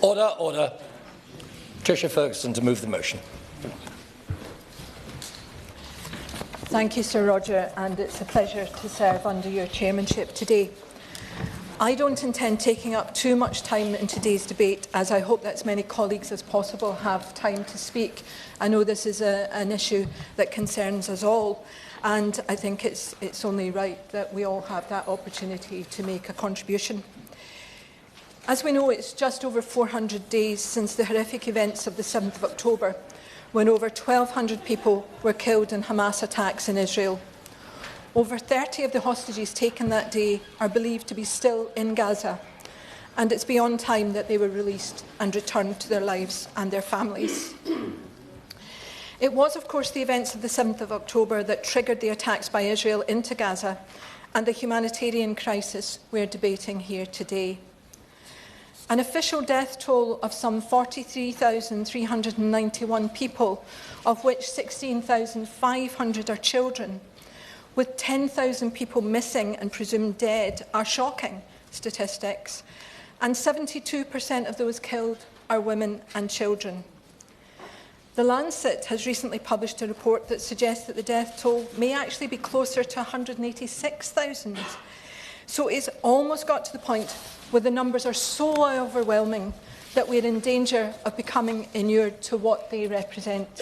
Order, order. Patricia Ferguson to move the motion. Thank you, Sir Roger, and it's a pleasure to serve under your chairmanship today. I don't intend taking up too much time in today's debate, as I hope that as many colleagues as possible have time to speak. I know this is an issue that concerns us all, and I think it's only right that we all have that opportunity to make a contribution. As we know, it's just over 400 days since the horrific events of the 7th of October, when over 1,200 people were killed in Hamas attacks in Israel. Over 30 of the hostages taken that day are believed to be still in Gaza, and it's beyond time that they were released and returned to their lives and their families. It was, of course, the events of the 7th of October that triggered the attacks by Israel into Gaza and the humanitarian crisis we're debating here today. An official death toll of some 43,391 people, of which 16,500 are children, with 10,000 people missing and presumed dead, are shocking statistics, and 72% of those killed are women and children. The Lancet has recently published a report that suggests that the death toll may actually be closer to 186,000. So it's almost got to the point where the numbers are so overwhelming that we're in danger of becoming inured to what they represent.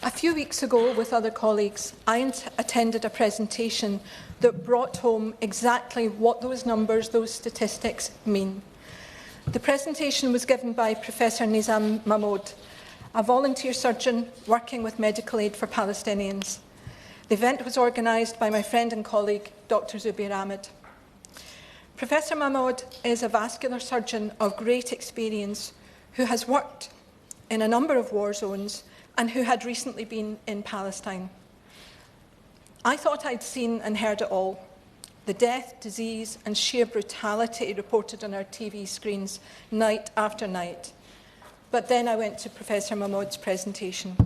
A few weeks ago, with other colleagues, I attended a presentation that brought home exactly what those numbers, those statistics mean. The presentation was given by Professor Nizam Mahmoud, a volunteer surgeon working with Medical Aid for Palestinians. The event was organised by my friend and colleague, Dr. Zubair Ahmed. Professor Mahmoud is a vascular surgeon of great experience who has worked in a number of war zones and who had recently been in Palestine. I thought I'd seen and heard it all, the death, disease and sheer brutality reported on our TV screens night after night. But then I went to Professor Mahmoud's presentation.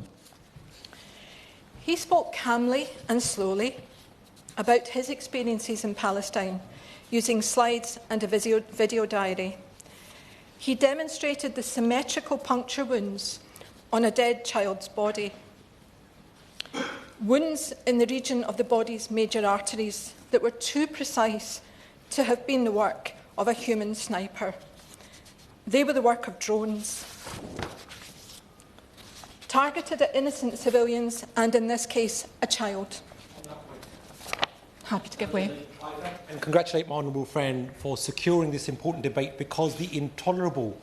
He spoke calmly and slowly about his experiences in Palestine, using slides and a video diary. He demonstrated the symmetrical puncture wounds on a dead child's body, wounds in the region of the body's major arteries that were too precise to have been the work of a human sniper. They were the work of drones, targeted at innocent civilians and, in this case, a child. Happy to give way. And congratulate my honourable friend for securing this important debate, because the intolerable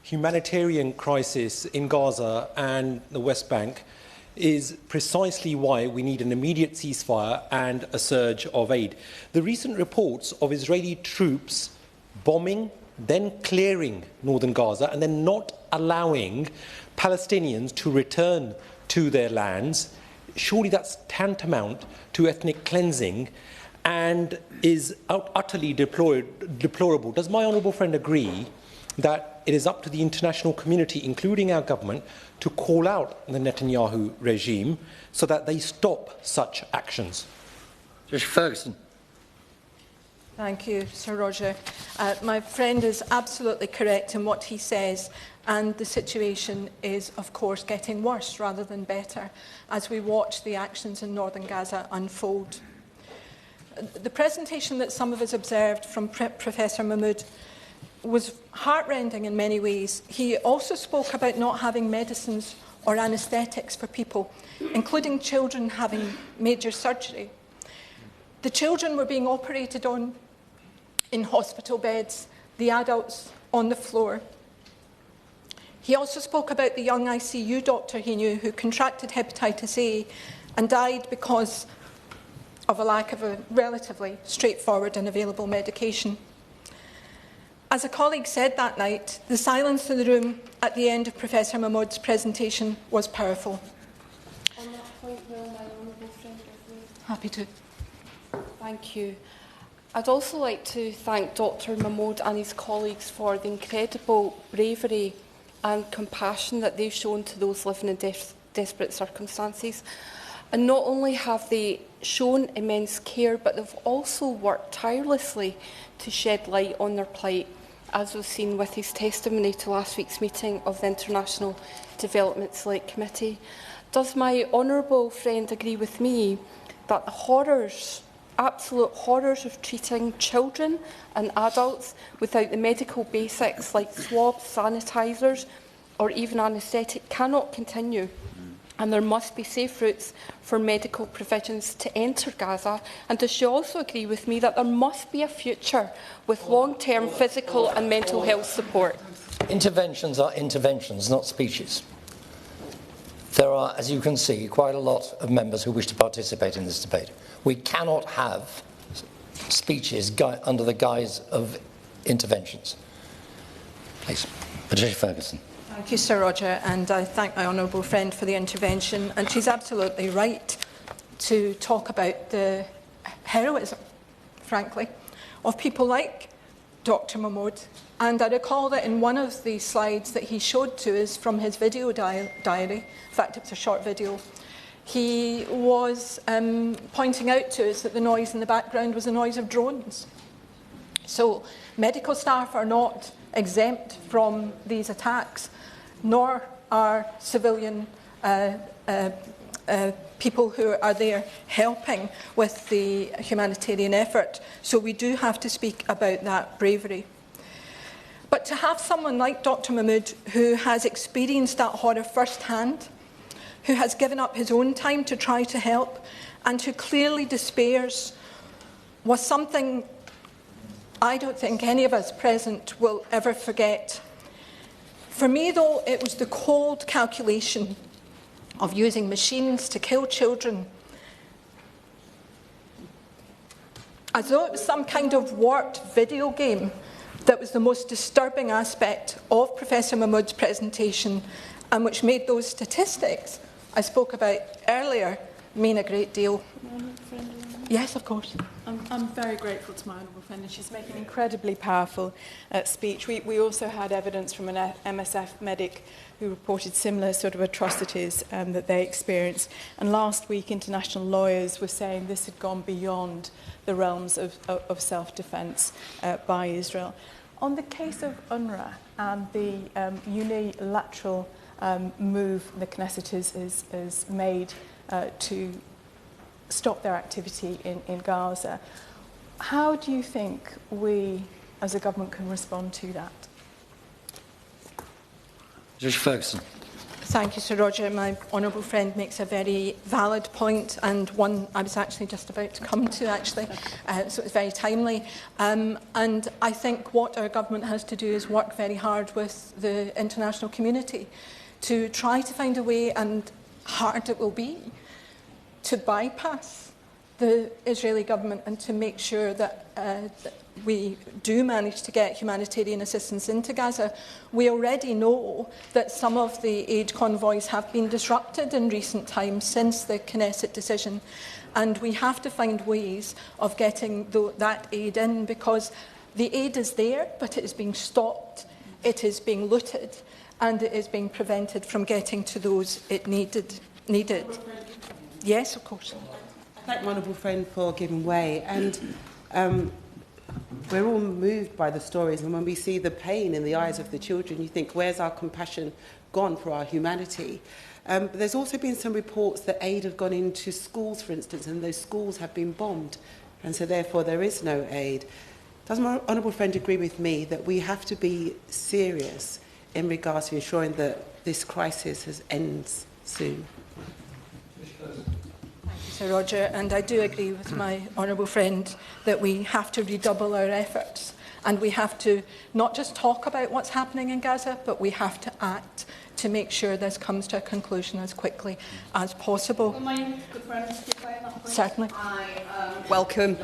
humanitarian crisis in Gaza and the West Bank is precisely why we need an immediate ceasefire and a surge of aid. The recent reports of Israeli troops bombing, then clearing northern Gaza, and then not allowing Palestinians to return to their lands, surely that's tantamount to ethnic cleansing and is utterly deplorable. Does my honourable friend agree that it is up to the international community, including our government, to call out the Netanyahu regime so that they stop such actions? Patricia Ferguson. Thank you, Sir Roger. My friend is absolutely correct in what he says, and the situation is, of course, getting worse rather than better as we watch the actions in northern Gaza unfold. The presentation that some of us observed from Professor Mahmoud was heartrending in many ways. He also spoke about not having medicines or anaesthetics for people, including children having major surgery. The children were being operated on in hospital beds, the adults on the floor. He also spoke about the young ICU doctor he knew who contracted hepatitis A and died because of a lack of a relatively straightforward and available medication. As a colleague said that night, the silence in the room at the end of Professor Mahmoud's presentation was powerful. On that point, will my honourable friend give way? Happy to. Thank you. I'd also like to thank Dr Mahmoud and his colleagues for the incredible bravery and compassion that they've shown to those living in desperate circumstances. And not only have they shown immense care, but they've also worked tirelessly to shed light on their plight as was seen with his testimony to last week's meeting of the International Development Select Committee. Does my honourable friend agree with me that the horrors, absolute horrors of treating children and adults without the medical basics like swabs, sanitisers or even anaesthetic cannot continue, and there must be safe routes for medical provisions to enter Gaza? And does she also agree with me that there must be a future with long-term physical and mental health support? Interventions are interventions, not speeches. There are, as you can see, quite a lot of members who wish to participate in this debate. We cannot have speeches under the guise of interventions. Please. Patricia Ferguson. Thank you, Sir Roger, and I thank my honourable friend for the intervention. And she's absolutely right to talk about the heroism, frankly, of people like Dr. Mahmoud. And I recall that in one of the slides that he showed to us from his video diary, in fact it's a short video, he was pointing out to us that the noise in the background was the noise of drones. So medical staff are not exempt from these attacks, nor are civilian people who are there helping with the humanitarian effort. So we do have to speak about that bravery. But to have someone like Dr. Mahmoud, who has experienced that horror firsthand, who has given up his own time to try to help, and who clearly despairs, was something I don't think any of us present will ever forget. For me, though, it was the cold calculation of using machines to kill children, as though it was some kind of warped video game, that was the most disturbing aspect of Professor Mahmoud's presentation, and which made those statistics I spoke about earlier mean a great deal. Yes, of course. I'm very grateful to my honourable friend, and she's making an incredibly powerful speech. We also had evidence from an MSF medic who reported similar sort of atrocities that they experienced. And last week, international lawyers were saying this had gone beyond the realms of self-defence by Israel. On the case of UNRWA and the unilateral move the Knesset has made to stop their activity in Gaza, how do you think we as a government can respond to that? Judge Ferguson. Thank you, Sir Roger. My honourable friend makes a very valid point, and one I was actually just about to come to, actually, so it's very timely. And I think what our government has to do is work very hard with the international community to try to find a way, and hard it will be, to bypass the Israeli government and to make sure that we do manage to get humanitarian assistance into Gaza. We already know that some of the aid convoys have been disrupted in recent times since the Knesset decision, and we have to find ways of getting that aid in, because the aid is there, but it is being stopped, it is being looted, and it is being prevented from getting to those it needed. Yes, of course. Thank my honourable friend for giving way. And we're all moved by the stories, and when we see the pain in the eyes of the children, you think, where's our compassion gone for our humanity? But there's also been some reports that aid have gone into schools, for instance, and those schools have been bombed, and so therefore there is no aid. Does my honourable friend agree with me that we have to be serious in regards to ensuring that this crisis ends soon? Sir Roger, and I do agree with my honourable friend that we have to redouble our efforts, and we have to not just talk about what's happening in Gaza, but we have to act to make sure this comes to a conclusion as quickly as possible. Well, my good friend, certainly. I welcome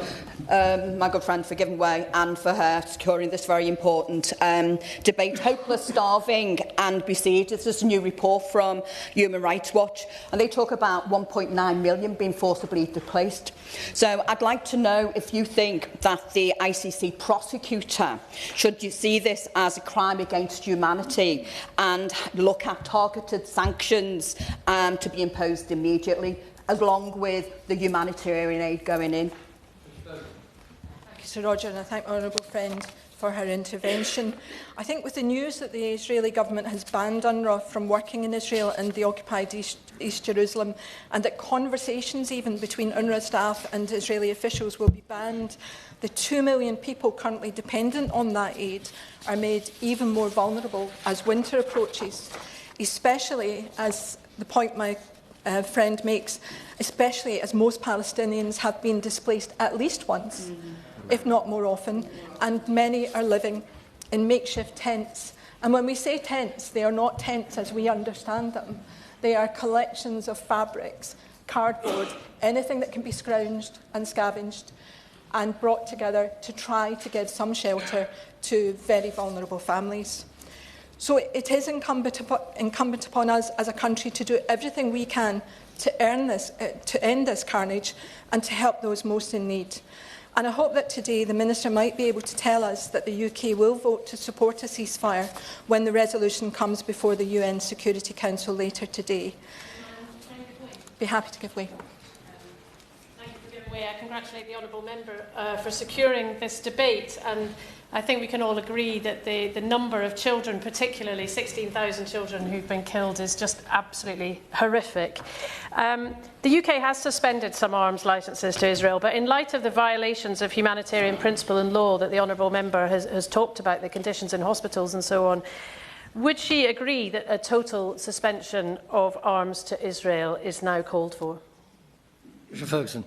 my good friend for giving way and for her securing this very important debate. Hopeless, starving and besieged. This is a new report from Human Rights Watch, and they talk about 1.9 million being forcibly displaced. So I'd like to know if you think that the ICC prosecutor should see this as a crime against humanity and look at targeted sanctions to be imposed immediately, along with the humanitarian aid going in. Thank you, Sir Roger, and I thank my honourable friend for her intervention. I think with the news that the Israeli government has banned UNRWA from working in Israel and the occupied East Jerusalem, and that conversations even between UNRWA staff and Israeli officials will be banned, the 2 million people currently dependent on that aid are made even more vulnerable as winter approaches, especially as the point my friend makes, especially as most Palestinians have been displaced at least once, if not more often, and many are living in makeshift tents. And when we say tents, they are not tents as we understand them. They are collections of fabrics, cardboard, anything that can be scrounged and scavenged and brought together to try to give some shelter to very vulnerable families. So it is incumbent upon us as a country to do everything we can to end this carnage and to help those most in need. And I hope that today the Minister might be able to tell us that the UK will vote to support a ceasefire when the resolution comes before the UN Security Council later today. Be happy to give way. Thank you for giving way. I congratulate the honourable member for securing this debate, and I think we can all agree that the number of children, particularly 16,000 children who've been killed, is just absolutely horrific. The UK has suspended some arms licences to Israel, but in light of the violations of humanitarian principle and law that the honourable member has talked about, the conditions in hospitals and so on, would she agree that a total suspension of arms to Israel is now called for? Mr. Ferguson.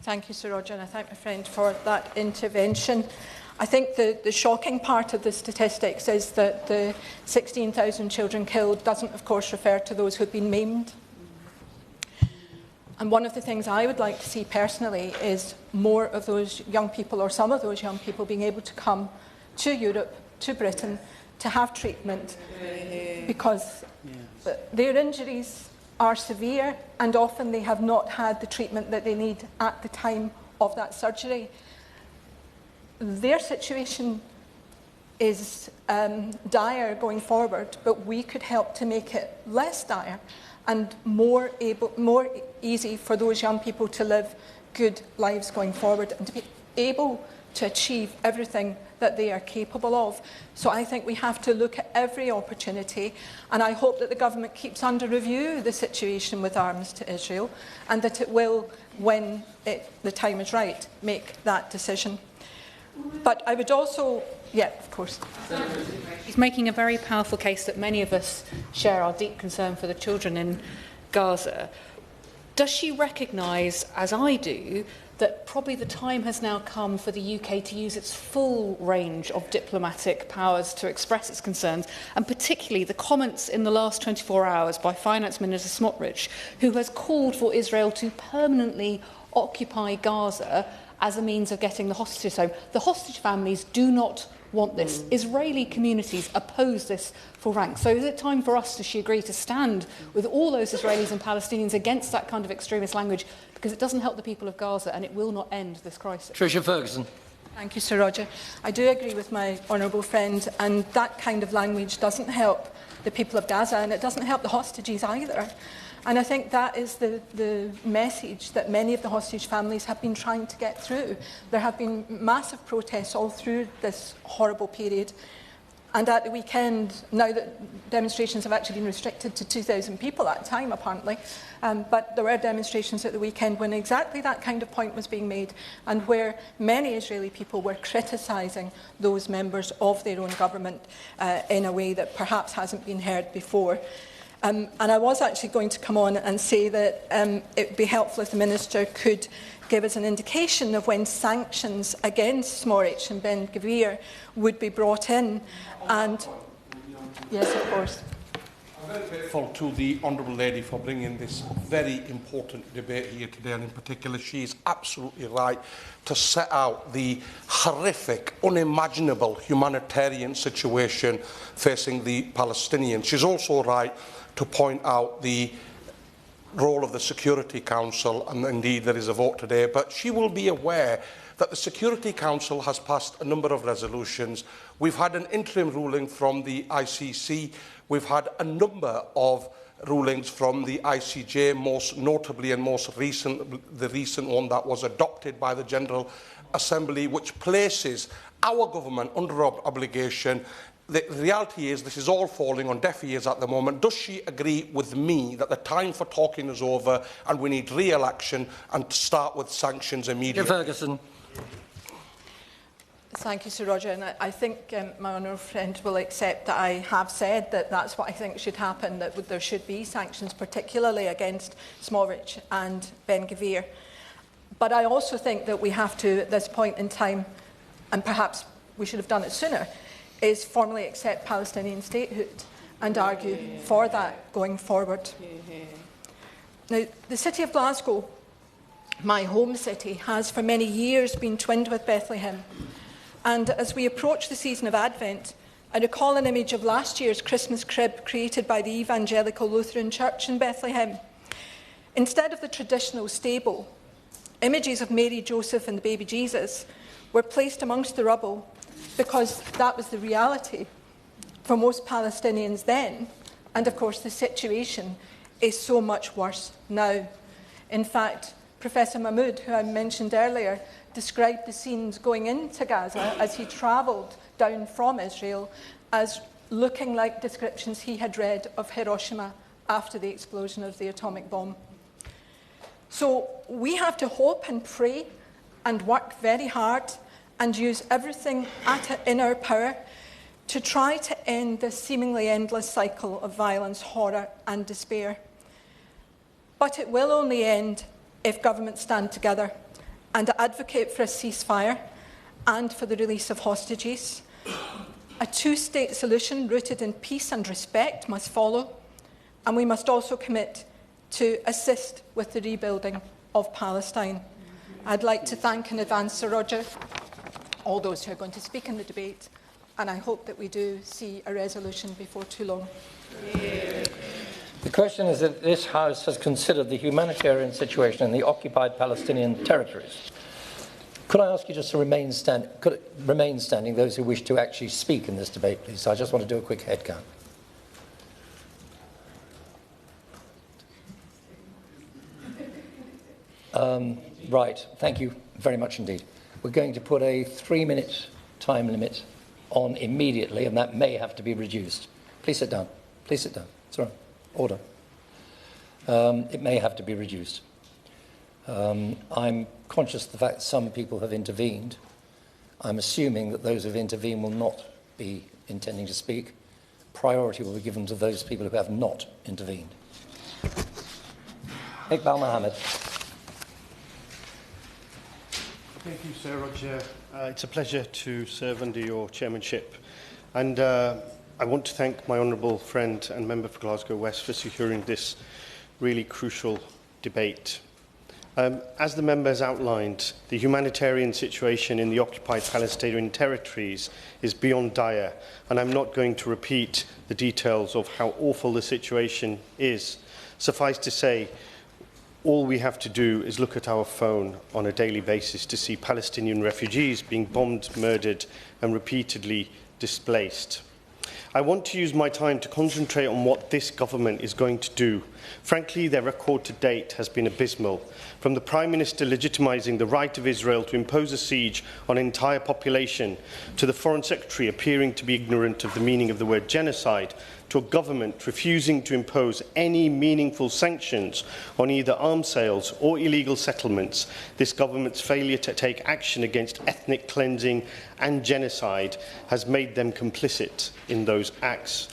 Thank you, Sir Roger, and I thank my friend for that intervention. I think the shocking part of the statistics is that the 16,000 children killed doesn't, of course, refer to those who have been maimed. And one of the things I would like to see personally is more of those young people, or some of those young people, being able to come to Europe, to Britain, to have treatment, because their injuries are severe and often they have not had the treatment that they need at the time of that surgery. Their situation is dire going forward, but we could help to make it less dire and more easy for those young people to live good lives going forward and to be able to achieve everything that they are capable of. So I think we have to look at every opportunity, and I hope that the government keeps under review the situation with arms to Israel, and that it will, when the time is right, make that decision. But I would also, of course. He's making a very powerful case that many of us share our deep concern for the children in Gaza. Does she recognise, as I do, that probably the time has now come for the UK to use its full range of diplomatic powers to express its concerns, and particularly the comments in the last 24 hours by Finance Minister Smotrich, who has called for Israel to permanently occupy Gaza as a means of getting the hostages home? The hostage families do not want this. Israeli communities oppose this for rank. So is it time for us, does she agree, to stand with all those Israelis and Palestinians against that kind of extremist language? Because it doesn't help the people of Gaza and it will not end this crisis. Tricia Ferguson. Thank you, Sir Roger. I do agree with my honourable friend, and that kind of language doesn't help the people of Gaza, and it doesn't help the hostages either. And I think that is the message that many of the hostage families have been trying to get through. There have been massive protests all through this horrible period. And at the weekend, now that demonstrations have actually been restricted to 2,000 people at a time, apparently, but there were demonstrations at the weekend when exactly that kind of point was being made, and where many Israeli people were criticising those members of their own government in a way that perhaps hasn't been heard before. And I was actually going to come on and say that it would be helpful if the Minister could give us an indication of when sanctions against Smotrich and Ben-Gvir would be brought in. And yes, of course. I'm very grateful to the Honourable Lady for bringing this very important debate here today, and in particular she is absolutely right to set out the horrific, unimaginable humanitarian situation facing the Palestinians. She's also right to point out the role of the Security Council, and indeed there is a vote today, but she will be aware that the Security Council has passed a number of resolutions. We've had an interim ruling from the ICC. We've had a number of rulings from the ICJ, most notably and most recent, the recent one that was adopted by the General Assembly, which places our government under obligation. The reality is this is all falling on deaf ears at the moment. Does she agree with me that the time for talking is over and we need real action and to start with sanctions immediately? Ferguson. Thank you, Sir Roger. And I think my honourable friend will accept that I have said that that's what I think should happen, that there should be sanctions, particularly against Smotrich and Ben-Gvir. But I also think that we have to, at this point in time, and perhaps we should have done it sooner, is formally accept Palestinian statehood and argue for that going forward. Now, the city of Glasgow, my home city, has for many years been twinned with Bethlehem. And as we approach the season of Advent, I recall an image of last year's Christmas crib created by the Evangelical Lutheran Church in Bethlehem. Instead of the traditional stable, images of Mary, Joseph and the baby Jesus were placed amongst the rubble because that was the reality for most Palestinians then. And of course, the situation is so much worse now. In fact, Professor Mahmoud, who I mentioned earlier, described the scenes going into Gaza as he travelled down from Israel as looking like descriptions he had read of Hiroshima after the explosion of the atomic bomb. So we have to hope and pray and work very hard and use everything in our power to try to end this seemingly endless cycle of violence, horror and despair. But it will only end if governments stand together and advocate for a ceasefire and for the release of hostages. A two-state solution rooted in peace and respect must follow, and we must also commit to assist with the rebuilding of Palestine. I'd like to thank in advance, Sir Roger, all those who are going to speak in the debate, and I hope that we do see a resolution before too long. The question is that this House has considered the humanitarian situation in the occupied Palestinian territories. Could I ask you just to remain standing, those who wish to actually speak in this debate, please? I just want to do a quick head count. Right, thank you very much indeed. We're going to put a 3-minute time limit on immediately, and that may have to be reduced. Please sit down. Please sit down. It's all right. Order. It may have to be reduced. I'm conscious of the fact that some people have intervened. I'm assuming that those who have intervened will not be intending to speak. Priority will be given to those people who have not intervened. Iqbal Mohammed. Thank you, Sir Roger. It's a pleasure to serve under your chairmanship. And I want to thank my honourable friend and member for Glasgow West for securing this really crucial debate. As the member has outlined, the humanitarian situation in the occupied Palestinian territories is beyond dire, and I'm not going to repeat the details of how awful the situation is. Suffice to say, all we have to do is look at our phone on a daily basis to see Palestinian refugees being bombed, murdered, and repeatedly displaced. I want to use my time to concentrate on what this government is going to do. Frankly, their record to date has been abysmal. From the Prime Minister legitimising the right of Israel to impose a siege on an entire population, to the Foreign Secretary appearing to be ignorant of the meaning of the word genocide, to a government refusing to impose any meaningful sanctions on either arms sales or illegal settlements, this government's failure to take action against ethnic cleansing and genocide has made them complicit in those acts.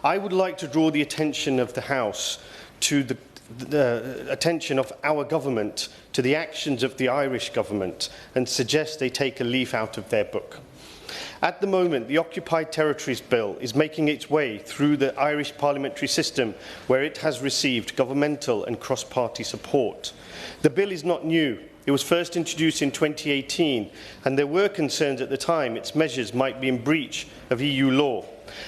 I would like to draw the attention of the House to the attention of our government to the actions of the Irish government and suggest they take a leaf out of their book. At the moment, the Occupied Territories Bill is making its way through the Irish parliamentary system, where it has received governmental and cross-party support. The bill is not new. It was first introduced in 2018, and there were concerns at the time its measures might be in breach of EU law.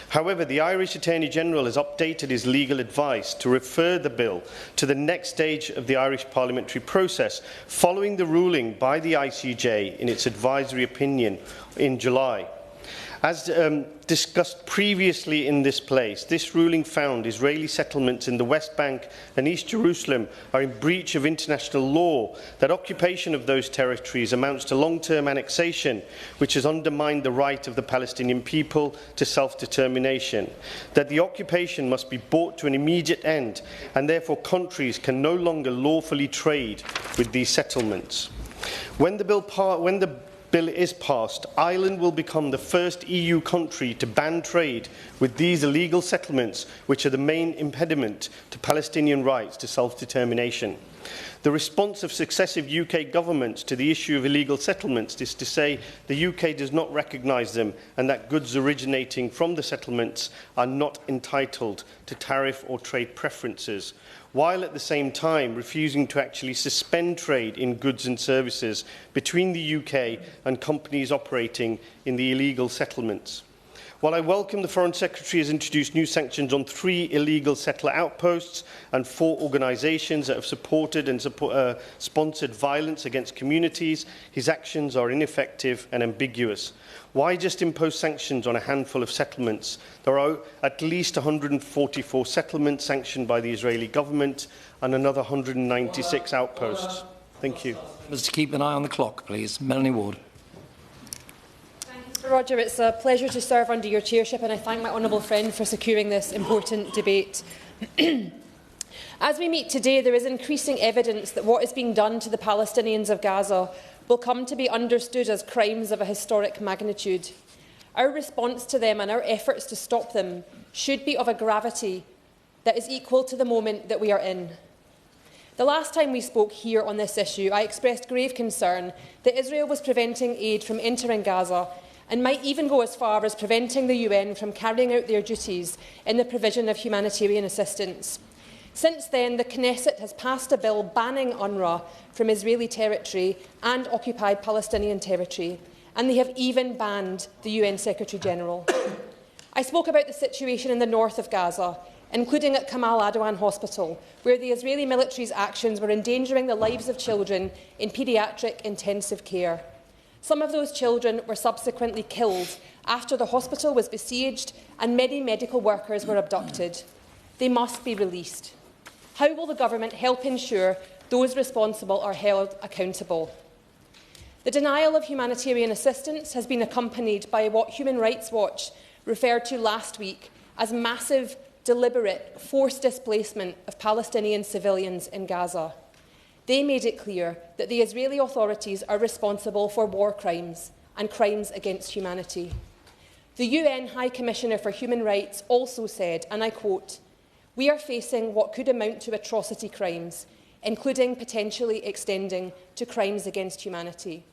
However, the Irish Attorney General has updated his legal advice to refer the bill to the next stage of the Irish parliamentary process, following the ruling by the ICJ in its advisory opinion in July. As discussed previously in this place, this ruling found Israeli settlements in the West Bank and East Jerusalem are in breach of international law, that occupation of those territories amounts to long-term annexation, which has undermined the right of the Palestinian people to self-determination, that the occupation must be brought to an immediate end, and therefore countries can no longer lawfully trade with these settlements. When the bill is passed, Ireland will become the first EU country to ban trade with these illegal settlements, which are the main impediment to Palestinian rights to self-determination. The response of successive UK governments to the issue of illegal settlements is to say the UK does not recognise them and that goods originating from the settlements are not entitled to tariff or trade preferences, while at the same time refusing to actually suspend trade in goods and services between the UK and companies operating in the illegal settlements. While I welcome the Foreign Secretary has introduced new sanctions on 3 illegal settler outposts and 4 organisations that have supported and sponsored violence against communities, his actions are ineffective and ambiguous. Why just impose sanctions on a handful of settlements? There are at least 144 settlements sanctioned by the Israeli government and another 196 outposts. Thank you. Mr. Keep an eye on the clock, please. Melanie Ward. Roger, it's a pleasure to serve under your chairship, and I thank my honourable friend for securing this important debate. As we meet today, there is increasing evidence that what is being done to the Palestinians of Gaza will come to be understood as crimes of a historic magnitude. Our response to them and our efforts to stop them should be of a gravity that is equal to the moment that we are in. The last time we spoke here on this issue, I expressed grave concern that Israel was preventing aid from entering Gaza and might even go as far as preventing the UN from carrying out their duties in the provision of humanitarian assistance. Since then, the Knesset has passed a bill banning UNRWA from Israeli territory and occupied Palestinian territory, and they have even banned the UN Secretary-General. I spoke about the situation in the north of Gaza, including at Kamal Adwan Hospital, where the Israeli military's actions were endangering the lives of children in paediatric intensive care. Some of those children were subsequently killed after the hospital was besieged and many medical workers were abducted. They must be released. How will the government help ensure those responsible are held accountable? The denial of humanitarian assistance has been accompanied by what Human Rights Watch referred to last week as massive, deliberate, forced displacement of Palestinian civilians in Gaza. They made it clear that the Israeli authorities are responsible for war crimes and crimes against humanity. The UN High Commissioner for Human Rights also said, and I quote, "We are facing what could amount to atrocity crimes, including potentially extending to crimes against humanity."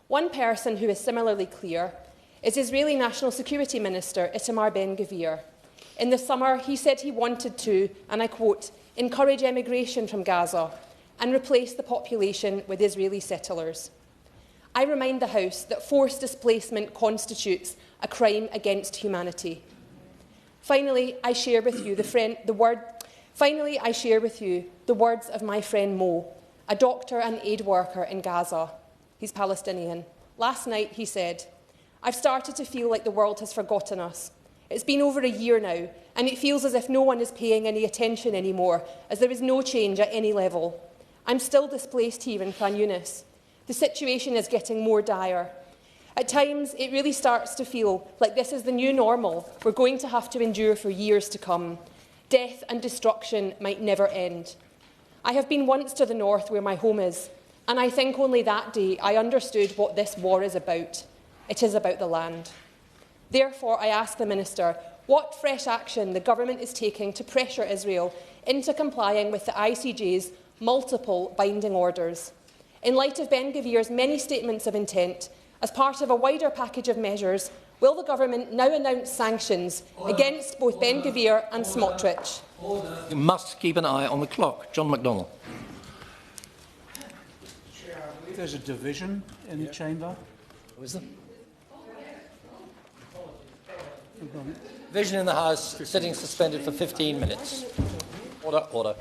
One person who is similarly clear is Israeli National Security Minister Itamar Ben-Gvir. In the summer, he said he wanted to, and I quote, "encourage emigration from Gaza and replace the population with Israeli settlers." I remind the House that forced displacement constitutes a crime against humanity. Finally, I share with you the words of my friend Mo, a doctor and aid worker in Gaza. He's Palestinian. Last night he said, "I've started to feel like the world has forgotten us. It's been over a year now, and it feels as if no one is paying any attention anymore, as there is no change at any level. I'm still displaced here in Khan Yunis. The situation is getting more dire. At times, it really starts to feel like this is the new normal we're going to have to endure for years to come. Death and destruction might never end. I have been once to the north where my home is, and I think only that day I understood what this war is about. It is about the land. Therefore, I ask the Minister what fresh action the government is taking to pressure Israel into complying with the ICJ's multiple binding orders. In light of Ben-Gvir's many statements of intent, as part of a wider package of measures, will the government now announce sanctions against both Ben-Gvir and Smotrich? You must keep an eye on the clock. John MacDonald. Chair, I believe there's a division in the chamber. Who is there? Division in the House, sitting suspended for 15 minutes. Order, order.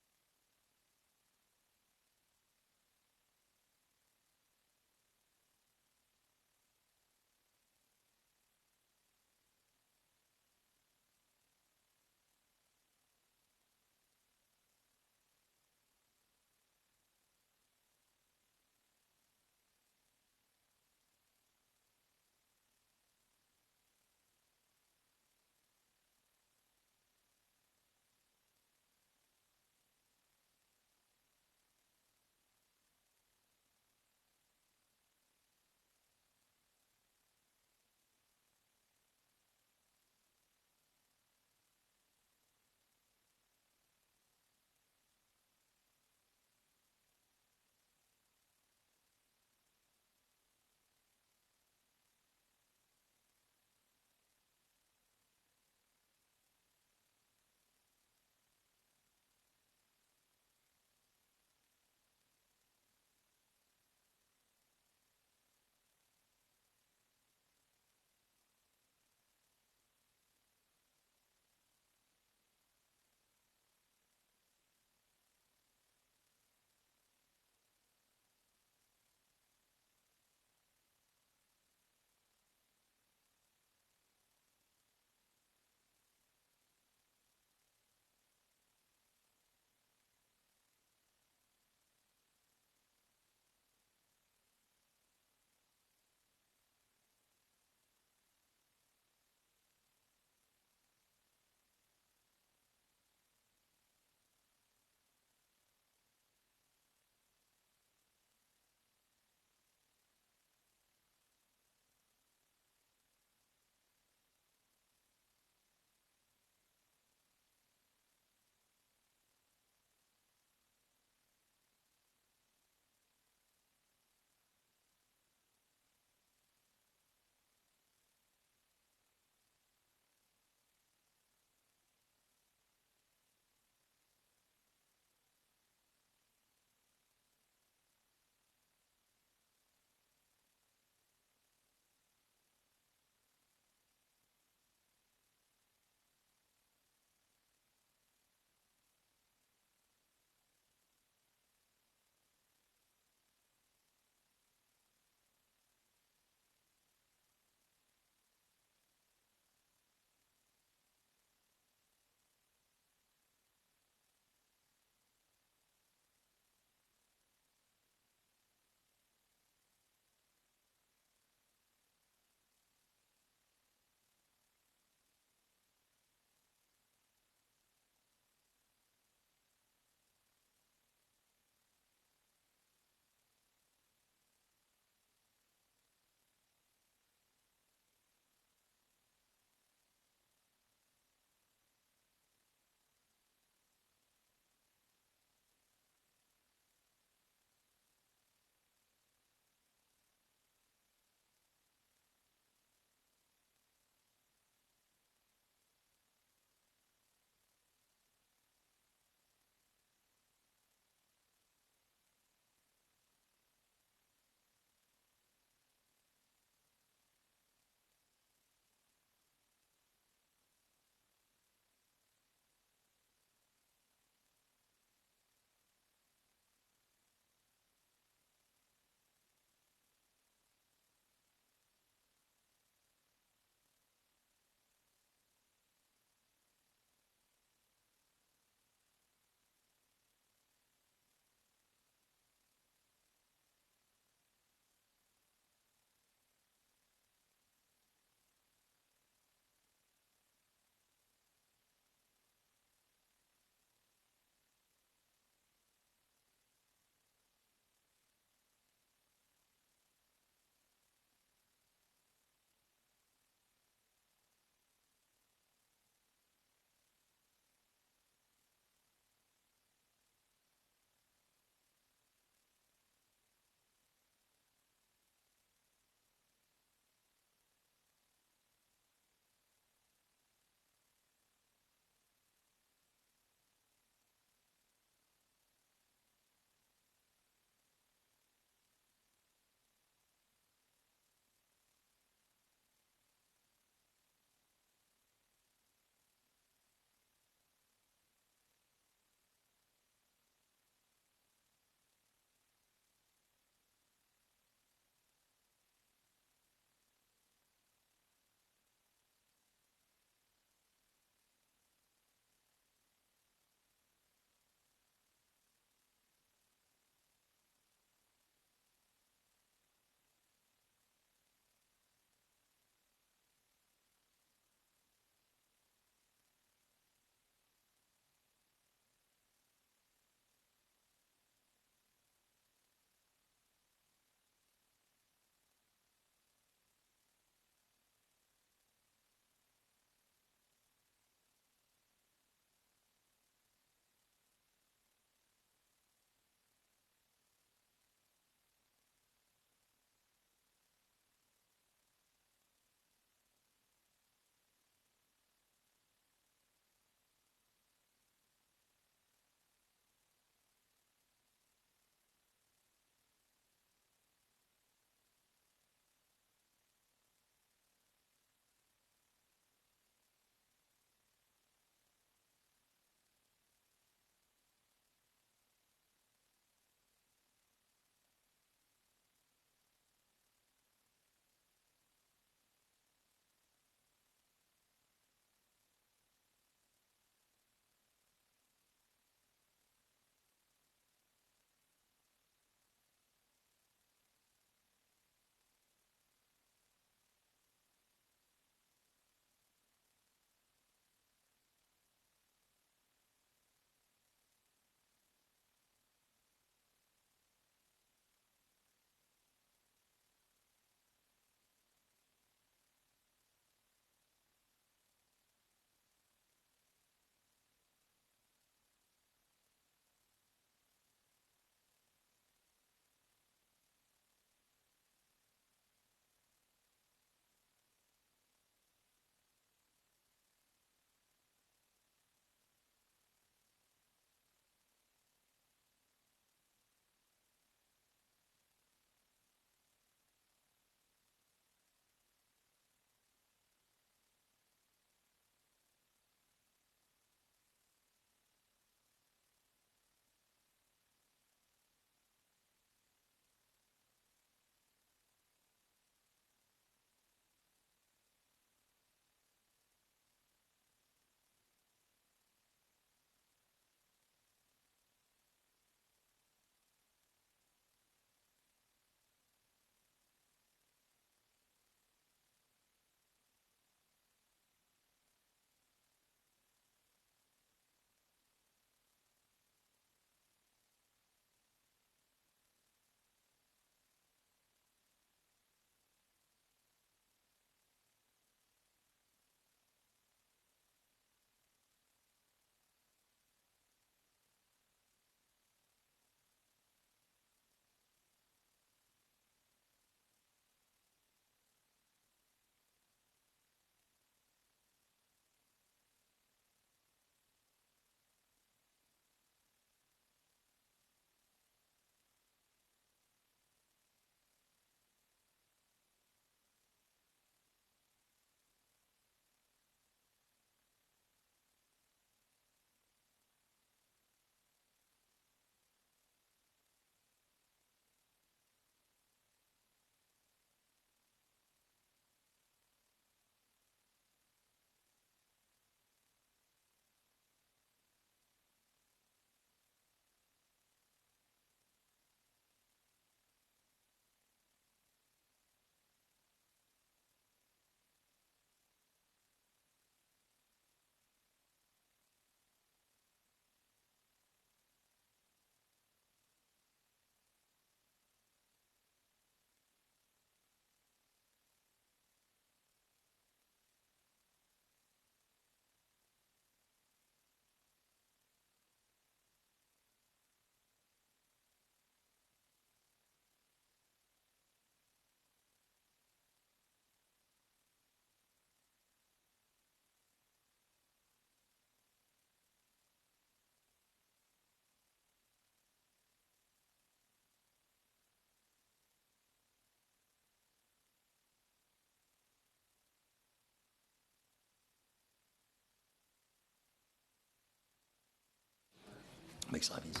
Makes life easy.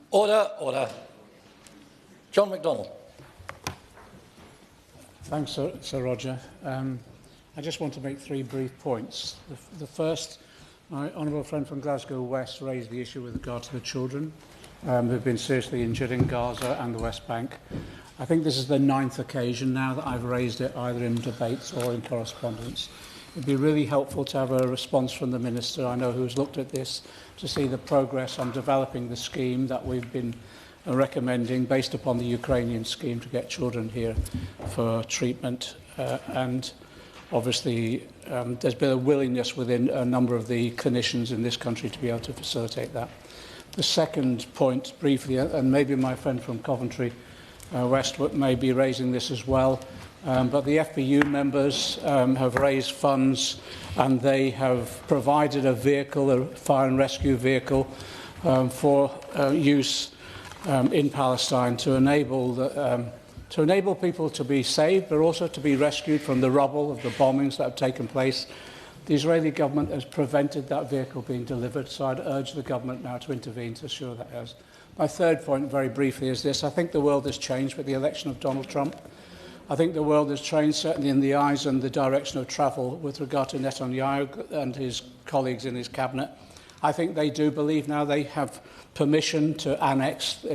Order, order. John MacDonald. Thanks, Sir Roger. I just want to make 3 brief points. The first, my honourable friend from Glasgow West raised the issue with regard to the children who have been seriously injured in Gaza and the West Bank. I think this is the 9th occasion now that I've raised it, either in debates or in correspondence. It would be really helpful to have a response from the Minister, I know, who's looked at this, to see the progress on developing the scheme that we've been recommending based upon the Ukrainian scheme to get children here for treatment. And obviously, there's been a willingness within a number of the clinicians in this country to be able to facilitate that. The second point, briefly, and maybe my friend from Coventry West may be raising this as well, but the FBU members have raised funds and they have provided a vehicle, a fire and rescue vehicle, for use in Palestine to enable people to be saved, but also to be rescued from the rubble of the bombings that have taken place. The Israeli government has prevented that vehicle being delivered, so I'd urge the government now to intervene to ensure that has. My third point, very briefly, is this. I think the world has changed with the election of Donald Trump. I think the world has changed, certainly in the eyes and the direction of travel with regard to Netanyahu and his colleagues in his cabinet. I think they do believe now they have permission to annex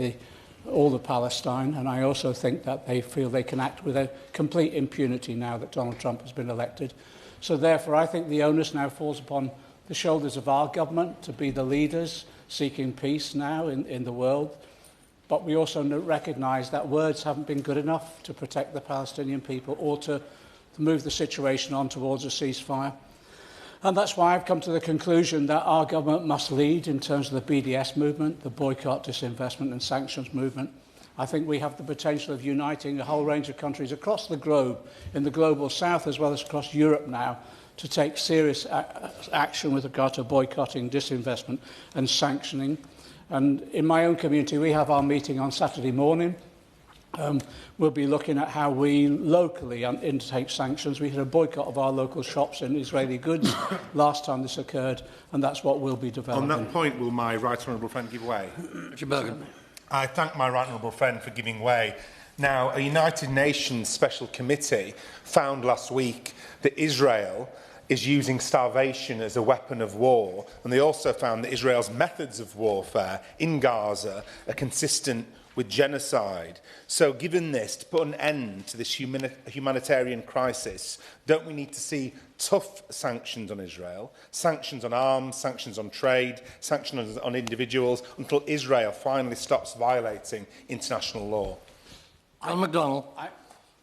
all of Palestine, and I also think that they feel they can act with a complete impunity now that Donald Trump has been elected. So therefore, I think the onus now falls upon the shoulders of our government to be the leaders seeking peace now in the world. But we also recognise that words haven't been good enough to protect the Palestinian people or to move the situation on towards a ceasefire. And that's why I've come to the conclusion that our government must lead in terms of the BDS movement, the boycott, disinvestment and sanctions movement. I think we have the potential of uniting a whole range of countries across the globe, in the global south as well as across Europe now, to take serious action with regard to boycotting, disinvestment and sanctioning. And in my own community, we have our meeting on Saturday morning. We'll be looking at how we locally undertake sanctions. We had a boycott of our local shops in Israeli goods last time this occurred, and that's what we'll be developing. On that point, will my right honourable friend give way? I thank my right honourable friend for giving way. Now, a United Nations Special Committee found last week that Israel is using starvation as a weapon of war, and they also found that Israel's methods of warfare in Gaza are consistent with genocide. So given this, to put an end to this humanitarian crisis, don't we need to see tough sanctions on Israel, sanctions on arms, sanctions on trade, sanctions on individuals, until Israel finally stops violating international law? Alan MacDonald.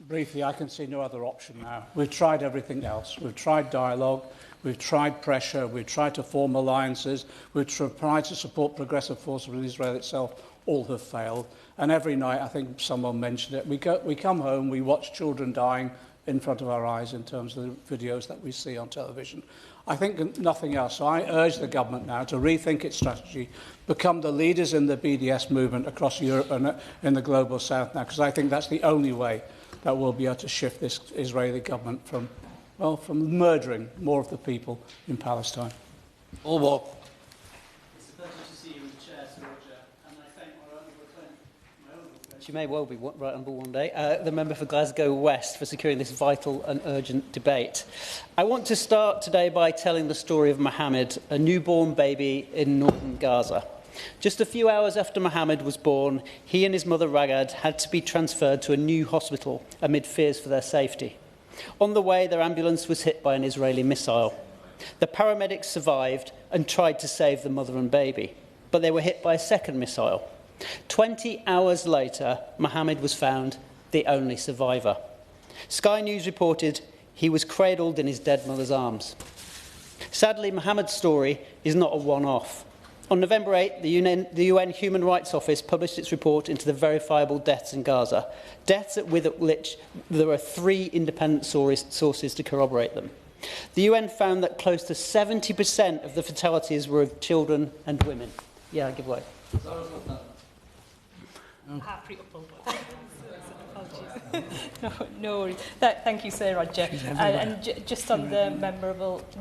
Briefly, I can see no other option now. We've tried everything else. We've tried dialogue, we've tried pressure, we've tried to form alliances, we've tried to support progressive forces in Israel itself. All have failed. And every night, I think someone mentioned it, we come home, we watch children dying in front of our eyes in terms of the videos that we see on television. I think nothing else. So I urge the government now to rethink its strategy, become the leaders in the BDS movement across Europe and in the global south now, because I think that's the only way that we'll be able to shift this Israeli government from murdering more of the people in Palestine. All walk. It's a pleasure to see you in the chair, Sir Roger, and I thank my honourable friend, she may well be right honourable one day, the member for Glasgow West, for securing this vital and urgent debate. I want to start today by telling the story of Mohammed, a newborn baby in northern Gaza. Just a few hours after Mohammed was born, he and his mother Ragad had to be transferred to a new hospital amid fears for their safety. On the way, their ambulance was hit by an Israeli missile. The paramedics survived and tried to save the mother and baby, but they were hit by a second missile. 20 hours later, Mohammed was found the only survivor. Sky News reported he was cradled in his dead mother's arms. Sadly, Mohammed's story is not a one-off. On November 8, the UN Human Rights Office published its report into the verifiable deaths in Gaza, deaths with which there are 3 independent sources to corroborate them. The UN found that close to 70% of the fatalities were of children and women. Yeah, give way. No worries. Thank you, Sir Roger. Just on the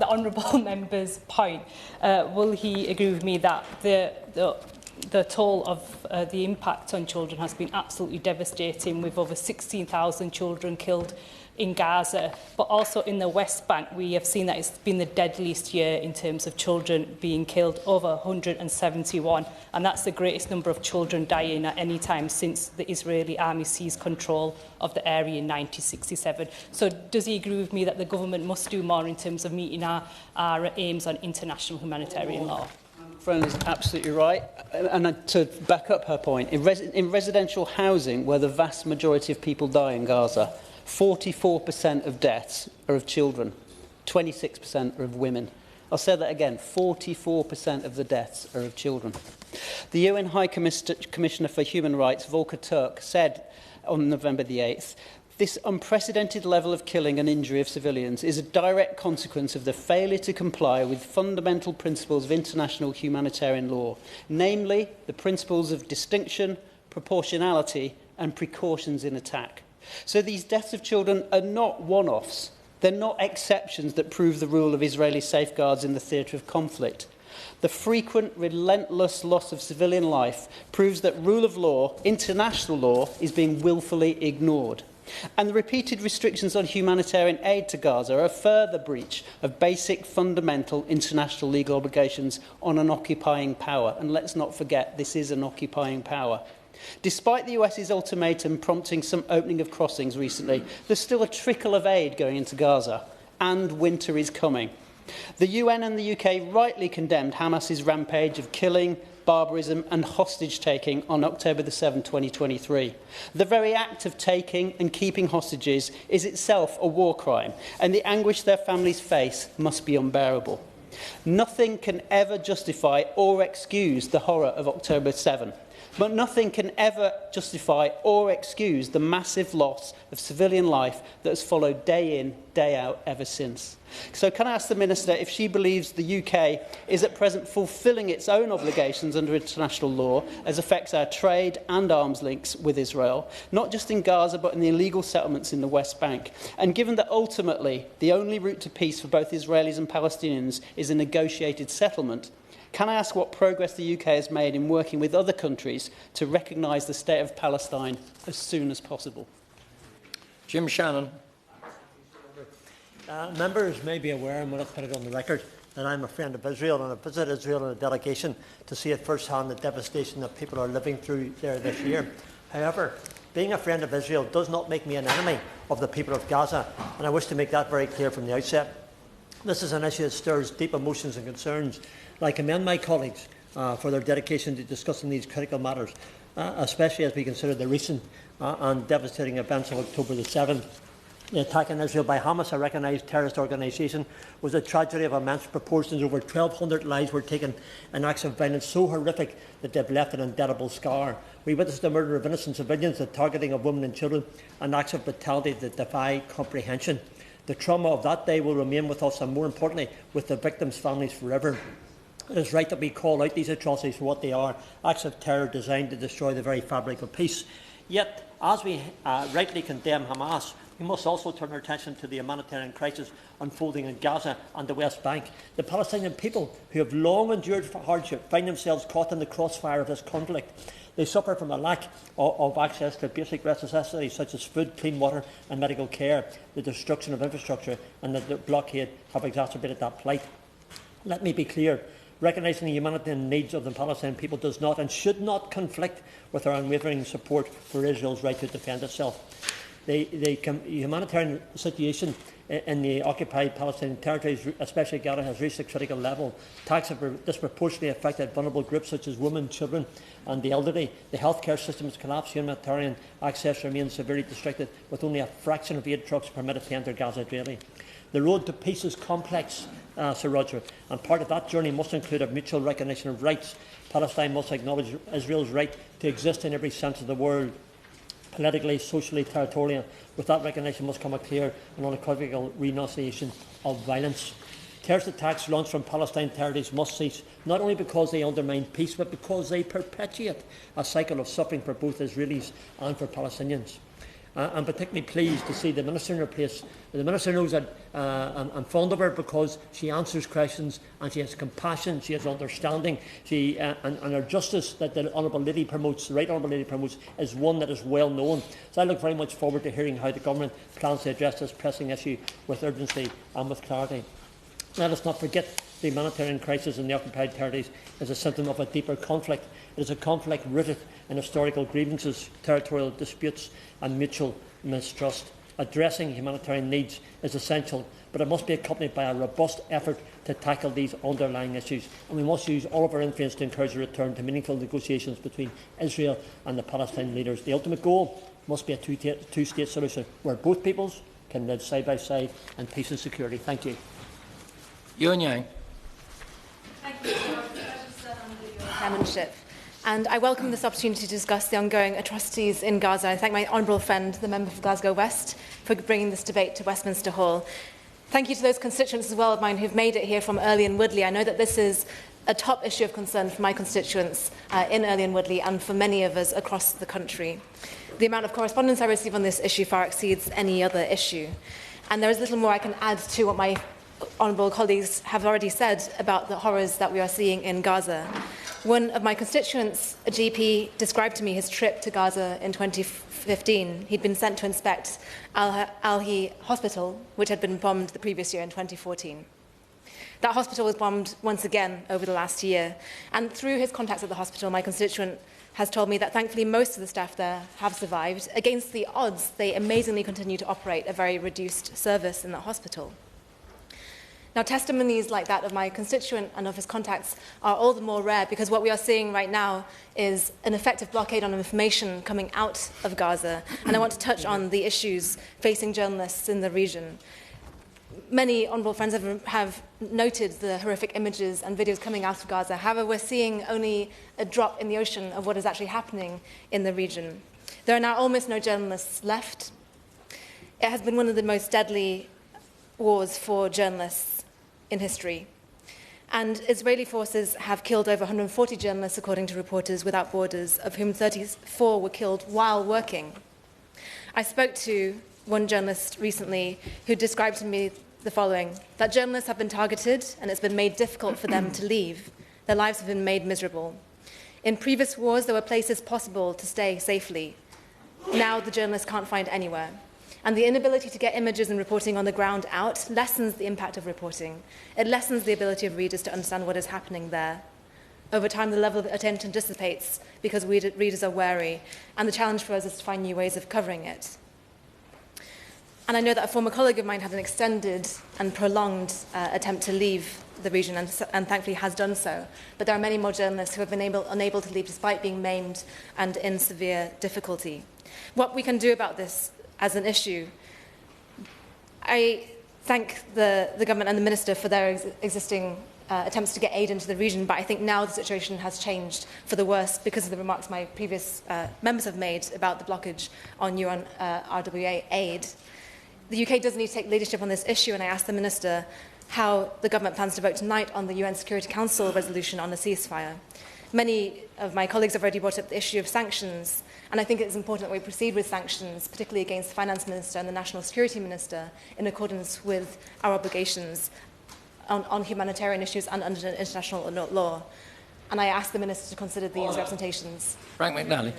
honourable member's point, will he agree with me that the toll of the impact on children has been absolutely devastating, with over 16,000 children killed in Gaza, but also in the West Bank? We have seen that it's been the deadliest year in terms of children being killed, over 171, and that's the greatest number of children dying at any time since the Israeli army seized control of the area in 1967. So does he agree with me that the government must do more in terms of meeting our aims on international humanitarian law? Friend is absolutely right. And to back up her point, in residential housing, where the vast majority of people die in Gaza, 44% of deaths are of children, 26% are of women. I'll say that again, 44% of the deaths are of children. The UN High Commissioner for Human Rights, Volker Turk, said on November the 8th, this unprecedented level of killing and injury of civilians is a direct consequence of the failure to comply with fundamental principles of international humanitarian law, namely the principles of distinction, proportionality and precautions in attack. So these deaths of children are not one-offs. They're not exceptions that prove the rule of Israeli safeguards in the theatre of conflict. The frequent, relentless loss of civilian life proves that rule of law, international law, is being willfully ignored. And the repeated restrictions on humanitarian aid to Gaza are a further breach of basic fundamental international legal obligations on an occupying power. And let's not forget, this is an occupying power. Despite the US's ultimatum prompting some opening of crossings recently, there's still a trickle of aid going into Gaza, and winter is coming. The UN and the UK rightly condemned Hamas's rampage of killing, barbarism and hostage-taking on October the 7th, 2023. The very act of taking and keeping hostages is itself a war crime, and the anguish their families face must be unbearable. Nothing can ever justify or excuse the horror of October 7. But nothing can ever justify or excuse the massive loss of civilian life that has followed day in, day out ever since. So can I ask the Minister if she believes the UK is at present fulfilling its own obligations under international law as affects our trade and arms links with Israel, not just in Gaza but in the illegal settlements in the West Bank? And given that ultimately the only route to peace for both Israelis and Palestinians is a negotiated settlement, can I ask what progress the UK has made in working with other countries to recognise the state of Palestine as soon as possible? Jim Shannon. Members may be aware, and we'll put it on the record, that I'm a friend of Israel, and I visited Israel in a delegation to see at first hand the devastation that people are living through there this year. However, being a friend of Israel does not make me an enemy of the people of Gaza, and I wish to make that very clear from the outset. This is an issue that stirs deep emotions and concerns. I commend my colleagues for their dedication to discussing these critical matters, especially as we consider the recent and devastating events of October the 7th. The attack on Israel by Hamas, a recognised terrorist organisation, was a tragedy of immense proportions. Over 1,200 lives were taken in acts of violence so horrific that they've left an indelible scar. We witnessed the murder of innocent civilians, the targeting of women and children, and acts of brutality that defy comprehension. The trauma of that day will remain with us, and more importantly, with the victims' families forever. It is right that we call out these atrocities for what they are, acts of terror designed to destroy the very fabric of peace. Yet, as we rightly condemn Hamas, we must also turn our attention to the humanitarian crisis unfolding in Gaza and the West Bank. The Palestinian people, who have long endured hardship, find themselves caught in the crossfire of this conflict. They suffer from a lack of access to basic necessities such as food, clean water and medical care. The destruction of infrastructure and the blockade have exacerbated that plight. Let me be clear. Recognising the humanitarian needs of the Palestinian people does not and should not conflict with our unwavering support for Israel's right to defend itself. The humanitarian situation in the occupied Palestinian territories, especially Gaza, has reached a critical level. Attacks have disproportionately affected vulnerable groups such as women, children and the elderly. The healthcare system has collapsed. Humanitarian access remains severely restricted, with only a fraction of aid trucks permitted to enter Gaza daily. The road to peace is complex, Sir Roger, and part of that journey must include a mutual recognition of rights. Palestine must acknowledge Israel's right to exist in every sense of the word, politically, socially, territorially. With that recognition must come a clear and unequivocal renunciation of violence. Terrorist attacks launched from Palestine territories must cease, not only because they undermine peace, but because they perpetuate a cycle of suffering for both Israelis and for Palestinians. I'm particularly pleased to see the Minister in her place. The Minister knows that I'm fond of her because she answers questions and she has compassion, she has understanding, and her justice that the Honourable Lady promotes, the Right Honourable Lady promotes, is one that is well known. So I look very much forward to hearing how the Government plans to address this pressing issue with urgency and with clarity. Let us not forget the humanitarian crisis in the occupied territories is a symptom of a deeper conflict. It is a conflict rooted in historical grievances, territorial disputes and mutual mistrust. Addressing humanitarian needs is essential, but it must be accompanied by a robust effort to tackle these underlying issues. And we must use all of our influence to encourage a return to meaningful negotiations between Israel and the Palestinian leaders. The ultimate goal must be a two-state solution where both peoples can live side by side in peace and security. Thank you. Yuan Yang. Thank you. Chairmanship. And I welcome this opportunity to discuss the ongoing atrocities in Gaza. I thank my honourable friend, the member for Glasgow West, for bringing this debate to Westminster Hall. Thank you to those constituents as well of mine who've made it here from Early and Woodley. I know that this is a top issue of concern for my constituents in Early and Woodley and for many of us across the country. The amount of correspondence I receive on this issue far exceeds any other issue. And there is little more I can add to what my honourable colleagues have already said about the horrors that we are seeing in Gaza. One of my constituents, a GP, described to me his trip to Gaza in 2015. He'd been sent to inspect Al-Hi Hospital, which had been bombed the previous year in 2014. That hospital was bombed once again over the last year. And through his contacts at the hospital, my constituent has told me that thankfully most of the staff there have survived. Against the odds, they amazingly continue to operate a very reduced service in that hospital. Now, testimonies like that of my constituent and of his contacts are all the more rare because what we are seeing right now is an effective blockade on information coming out of Gaza. And I want to touch on the issues facing journalists in the region. Many honourable friends have noted the horrific images and videos coming out of Gaza. However, we're seeing only a drop in the ocean of what is actually happening in the region. There are now almost no journalists left. It has been one of the most deadly wars for journalists in history. And Israeli forces have killed over 140 journalists, according to Reporters Without Borders, of whom 34 were killed while working. I spoke to one journalist recently who described to me the following, that journalists have been targeted and it's been made difficult for them to leave. Their lives have been made miserable. In previous wars, there were places possible to stay safely. Now the journalists can't find anywhere. And the inability to get images and reporting on the ground out lessens the impact of reporting. It lessens the ability of readers to understand what is happening there. Over time, the level of attention dissipates because readers are wary, and the challenge for us is to find new ways of covering it. And I know that a former colleague of mine had an extended and prolonged attempt to leave the region and thankfully has done so. But there are many more journalists who have been unable to leave despite being maimed and in severe difficulty. What we can do about this as an issue, I thank the government and the minister for their existing attempts to get aid into the region, but I think now the situation has changed for the worse because of the remarks my previous members have made about the blockage on UN RWA aid. The UK does need to take leadership on this issue, and I asked the minister how the government plans to vote tonight on the UN Security Council resolution on the ceasefire. Many of my colleagues have already brought up the issue of sanctions, and I think it is important that we proceed with sanctions, particularly against the Finance Minister and the National Security Minister, in accordance with our obligations on humanitarian issues and under international law. And I ask the Minister to consider these representations. Frank McNally.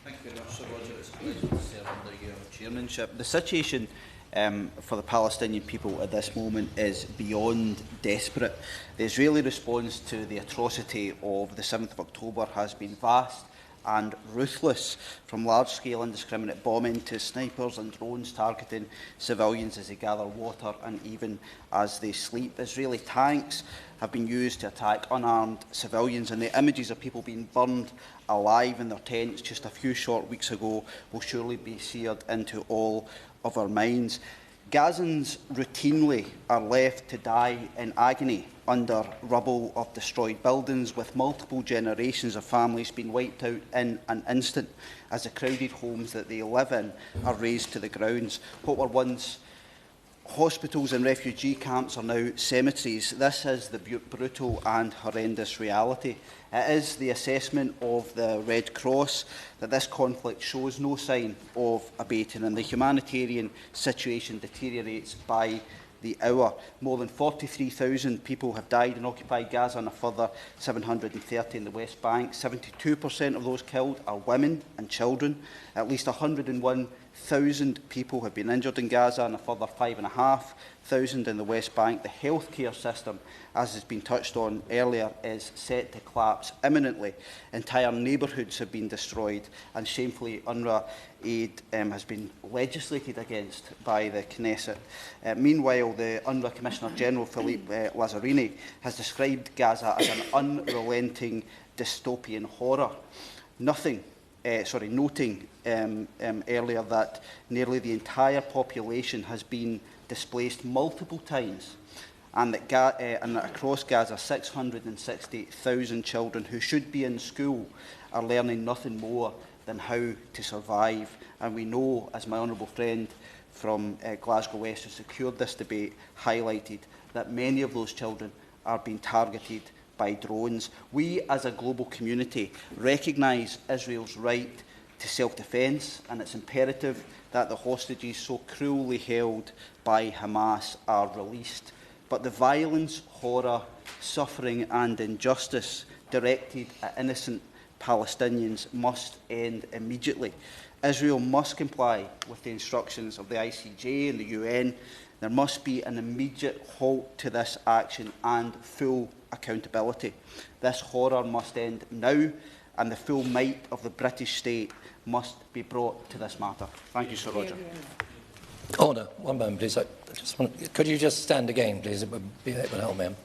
Thank you very much, Sir Roger. It's a pleasure to serve under your chairmanship. The situation for the Palestinian people at this moment is beyond desperate. The Israeli response to the atrocity of the 7th of October has been vast and ruthless, from large-scale indiscriminate bombing to snipers and drones targeting civilians as they gather water and even as they sleep. Israeli tanks have been used to attack unarmed civilians, and the images of people being burned alive in their tents just a few short weeks ago will surely be seared into all of our minds. Gazans routinely are left to die in agony under rubble of destroyed buildings, with multiple generations of families being wiped out in an instant as the crowded homes that they live in are razed to the grounds. What were once hospitals and refugee camps are now cemeteries. This is the brutal and horrendous reality. It is the assessment of the Red Cross that this conflict shows no sign of abating, and the humanitarian situation deteriorates by the hour. More than 43,000 people have died in occupied Gaza and a further 730 in the West Bank. 72% of those killed are women and children. At least 101,000 people have been injured in Gaza and a further 5,500 in the West Bank. The healthcare system, as has been touched on earlier, is set to collapse imminently. Entire neighbourhoods have been destroyed, and shamefully UNRWA aid has been legislated against by the Knesset. Meanwhile, the UNRWA Commissioner General Philippe Lazzarini has described Gaza as an unrelenting dystopian horror. Noting earlier that nearly the entire population has been displaced multiple times, and that across Gaza 660,000 children who should be in school are learning nothing more than how to survive. And we know, as my honourable friend from Glasgow West who secured this debate highlighted, that many of those children are being targeted by drones. We as a global community recognise Israel's right to self-defence, and it's imperative that the hostages so cruelly held by Hamas are released. But the violence, horror, suffering and injustice directed at innocent Palestinians must end immediately. Israel must comply with the instructions of the ICJ and the UN. There must be an immediate halt to this action and full accountability. This horror must end now, and the full might of the British state must be brought to this matter. Thank you, Sir Roger. Order. One moment, please. Could you just stand again, please? It would help me. I'm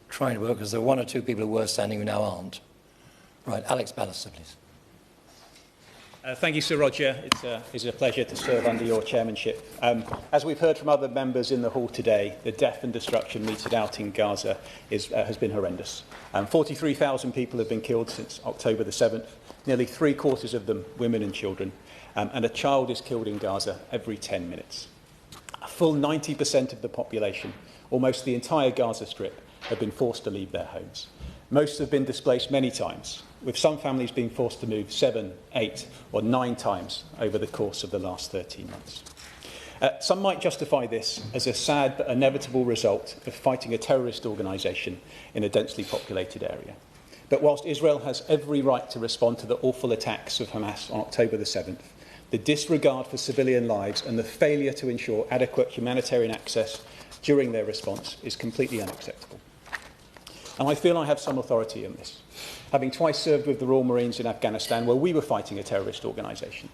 trying to work, because there are one or two people who were standing who now aren't. Right, Alex Ballister, please. Thank you, Sir Roger. It's a pleasure to serve under your chairmanship. As we've heard from other members in the hall today, the death and destruction meted out in Gaza has been horrendous. 43,000 people have been killed since October the 7th, nearly 3/4 of them women and children, and a child is killed in Gaza every 10 minutes. A full 90% of the population, almost the entire Gaza Strip, have been forced to leave their homes. Most have been displaced many times, with some families being forced to move 7, 8 or 9 times over the course of the last 13 months. Some might justify this as a sad but inevitable result of fighting a terrorist organisation in a densely populated area. But whilst Israel has every right to respond to the awful attacks of Hamas on October the 7th, the disregard for civilian lives and the failure to ensure adequate humanitarian access during their response is completely unacceptable. And I feel I have some authority in this, having twice served with the Royal Marines in Afghanistan, where we were fighting a terrorist organisation,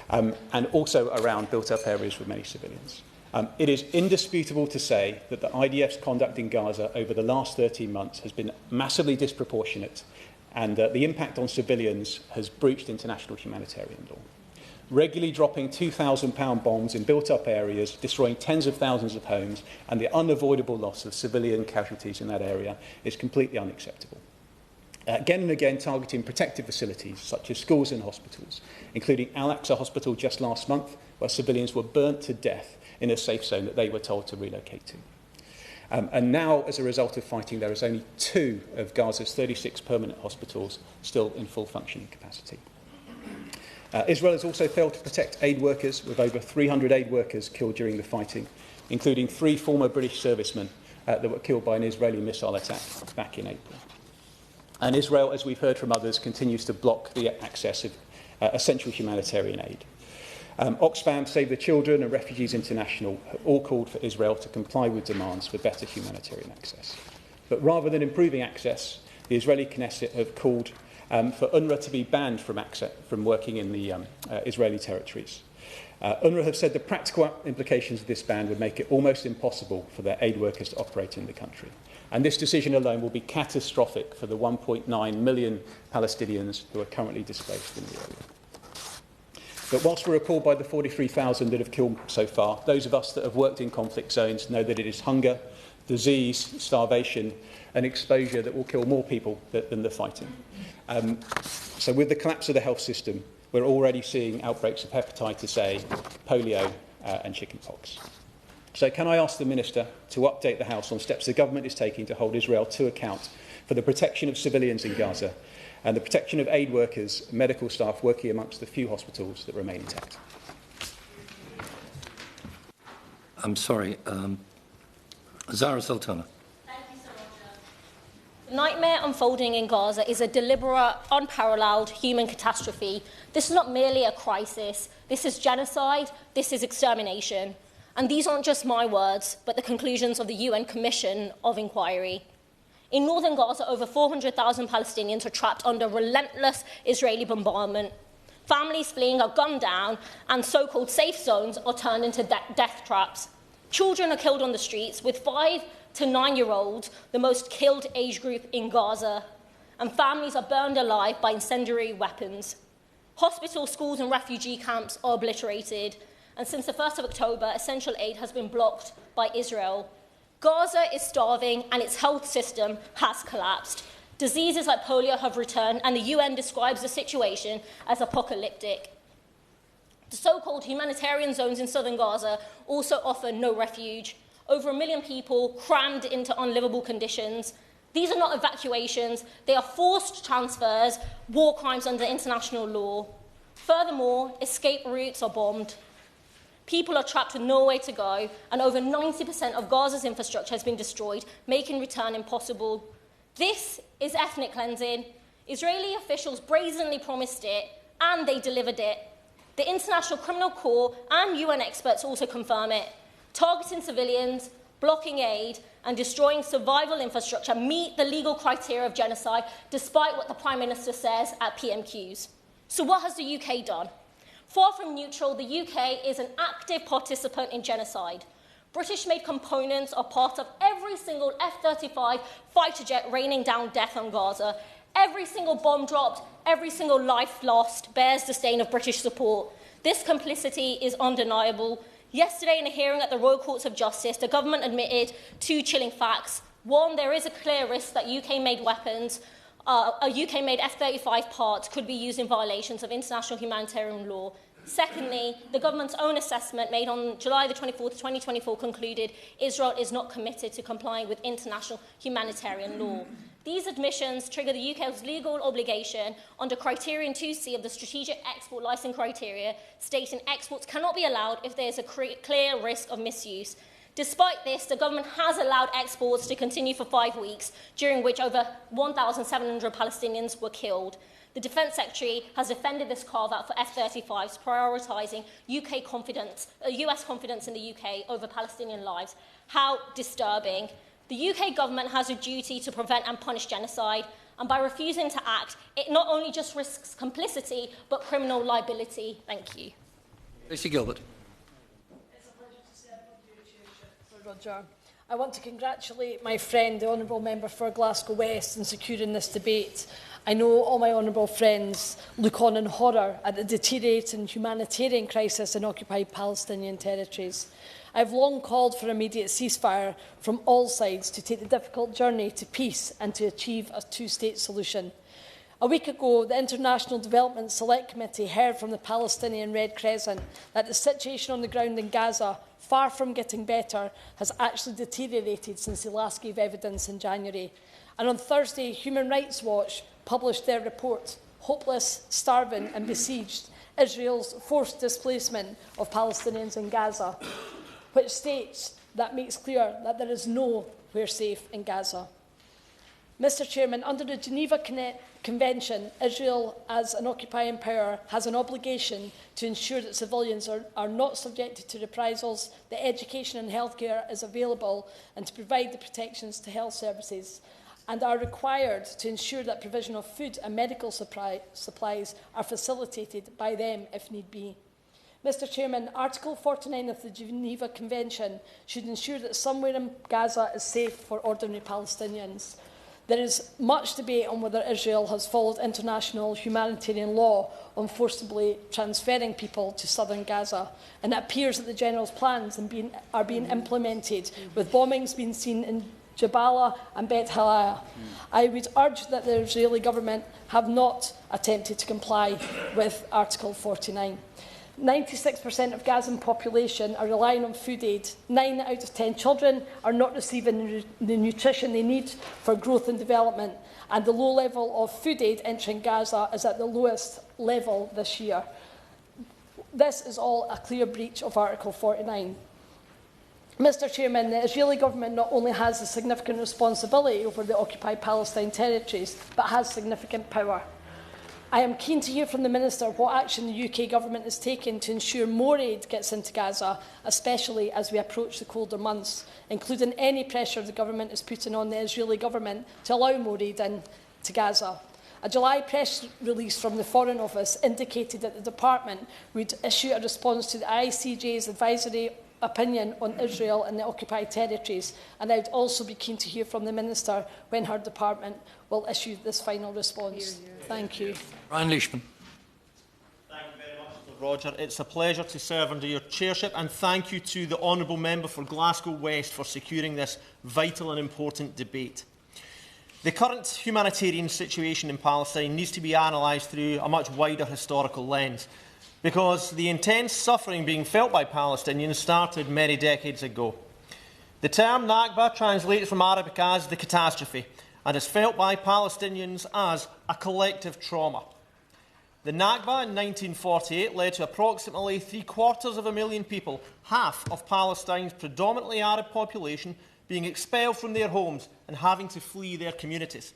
and also around built-up areas with many civilians. It is indisputable to say that the IDF's conduct in Gaza over the last 13 months has been massively disproportionate, and the impact on civilians has breached international humanitarian law. Regularly dropping 2,000-pound bombs in built-up areas, destroying tens of thousands of homes, and the unavoidable loss of civilian casualties in that area is completely unacceptable. Again and again targeting protected facilities such as schools and hospitals, including Al-Aqsa Hospital just last month, where civilians were burnt to death in a safe zone that they were told to relocate to. And now, as a result of fighting, there is only 2 of Gaza's 36 permanent hospitals still in full functioning capacity. Israel has also failed to protect aid workers, with over 300 aid workers killed during the fighting, including 3 former British servicemen that were killed by an Israeli missile attack back in April. And Israel, as we've heard from others, continues to block the access of essential humanitarian aid. Oxfam, Save the Children and Refugees International have all called for Israel to comply with demands for better humanitarian access. But rather than improving access, the Israeli Knesset have called for UNRWA to be banned from working in the Israeli territories. UNRWA have said the practical implications of this ban would make it almost impossible for their aid workers to operate in the country. And this decision alone will be catastrophic for the 1.9 million Palestinians who are currently displaced in the area. But whilst we're appalled by the 43,000 that have killed so far, those of us that have worked in conflict zones know that it is hunger, disease, starvation and exposure that will kill more people than the fighting. So with the collapse of the health system, we're already seeing outbreaks of hepatitis A, polio and chickenpox. So can I ask the Minister to update the House on steps the government is taking to hold Israel to account for the protection of civilians in Gaza and the protection of aid workers and medical staff working amongst the few hospitals that remain intact? I'm sorry. Zara Sultana. The nightmare unfolding in Gaza is a deliberate, unparalleled human catastrophe. This is not merely a crisis. This is genocide. This is extermination. And these aren't just my words, but the conclusions of the UN Commission of Inquiry. In northern Gaza, over 400,000 Palestinians are trapped under relentless Israeli bombardment. Families fleeing are gunned down, and so-called safe zones are turned into death traps. Children are killed on the streets, with 5 to 9-year-olds the most killed age group in Gaza, and families are burned alive by incendiary weapons. Hospitals, schools and refugee camps are obliterated, and since the 1st of October, essential aid has been blocked by Israel. Gaza is starving and its health system has collapsed. Diseases like polio have returned, and the UN describes the situation as apocalyptic. The so-called humanitarian zones in southern Gaza also offer no refuge. Over 1 million people crammed into unlivable conditions. These are not evacuations, they are forced transfers, war crimes under international law. Furthermore, escape routes are bombed. People are trapped with nowhere to go, and over 90% of Gaza's infrastructure has been destroyed, making return impossible. This is ethnic cleansing. Israeli officials brazenly promised it, and they delivered it. The International Criminal Court and UN experts also confirm it. Targeting civilians, blocking aid, and destroying survival infrastructure meet the legal criteria of genocide, despite what the Prime Minister says at PMQs. So what has the UK done? Far from neutral, the UK is an active participant in genocide. British-made components are part of every single F-35 fighter jet raining down death on Gaza. Every single bomb dropped, every single life lost bears the stain of British support. This complicity is undeniable. Yesterday, in a hearing at the Royal Courts of Justice, the government admitted 2 chilling facts. One, there is a clear risk that UK-made weapons, a UK-made F-35 part, could be used in violations of international humanitarian law. Secondly, the government's own assessment made on July the 24th, 2024 concluded Israel is not committed to complying with international humanitarian law. These admissions trigger the UK's legal obligation under Criterion 2C of the Strategic Export Licence Criteria, stating exports cannot be allowed if there is a clear risk of misuse. Despite this, the government has allowed exports to continue for 5 weeks, during which over 1,700 Palestinians were killed. The Defence Secretary has defended this carve-out for F-35s, prioritising US confidence in the UK over Palestinian lives. How disturbing. The UK government has a duty to prevent and punish genocide, and by refusing to act, it not only just risks complicity, but criminal liability. Thank you. Lucy Gilbert. It's a pleasure to serve under your chairship, Roger. I want to congratulate my friend, the Honourable Member for Glasgow West, in securing this debate. I know all my honourable friends look on in horror at the deteriorating humanitarian crisis in occupied Palestinian territories. I have long called for immediate ceasefire from all sides to take the difficult journey to peace and to achieve a two-state solution. A week ago, the International Development Select Committee heard from the Palestinian Red Crescent that the situation on the ground in Gaza, far from getting better, has actually deteriorated since they last gave evidence in January. And on Thursday, Human Rights Watch published their report, Hopeless, Starving and Besieged, Israel's Forced Displacement of Palestinians in Gaza, which states that makes clear that there is nowhere safe in Gaza. Mr. Chairman, under the Geneva Convention, Israel, as an occupying power, has an obligation to ensure that civilians are not subjected to reprisals, that education and healthcare is available, and to provide the protections to health services, and are required to ensure that provision of food and medical supplies are facilitated by them if need be. Mr. Chairman, Article 49 of the Geneva Convention should ensure that somewhere in Gaza is safe for ordinary Palestinians. There is much debate on whether Israel has followed international humanitarian law on forcibly transferring people to southern Gaza, and it appears that the General's plans are being implemented, with bombings being seen in Jabalah and Beit Halaya. I would urge that the Israeli government have not attempted to comply with Article 49. 96% of Gazan population are relying on food aid. 9 out of 10 children are not receiving the nutrition they need for growth and development, and the low level of food aid entering Gaza is at the lowest level this year. This is all a clear breach of Article 49. Mr Chairman, the Israeli government not only has a significant responsibility over the occupied Palestinian territories, but has significant power. I am keen to hear from the Minister what action the UK government is taking to ensure more aid gets into Gaza, especially as we approach the colder months, including any pressure the government is putting on the Israeli government to allow more aid into Gaza. A July press release from the Foreign Office indicated that the department would issue a response to the ICJ's advisory opinion on Israel and the occupied territories, and I would also be keen to hear from the Minister when her department will issue this final response. Thank you. Ryan Leishman. Thank you very much, Mr Roger. It's a pleasure to serve under your chairship, and thank you to the Honourable Member for Glasgow West for securing this vital and important debate. The current humanitarian situation in Palestine needs to be analysed through a much wider historical lens, because the intense suffering being felt by Palestinians started many decades ago. The term Nakba translates from Arabic as the catastrophe and is felt by Palestinians as a collective trauma. The Nakba in 1948 led to approximately 750,000 people, half of Palestine's predominantly Arab population, being expelled from their homes and having to flee their communities.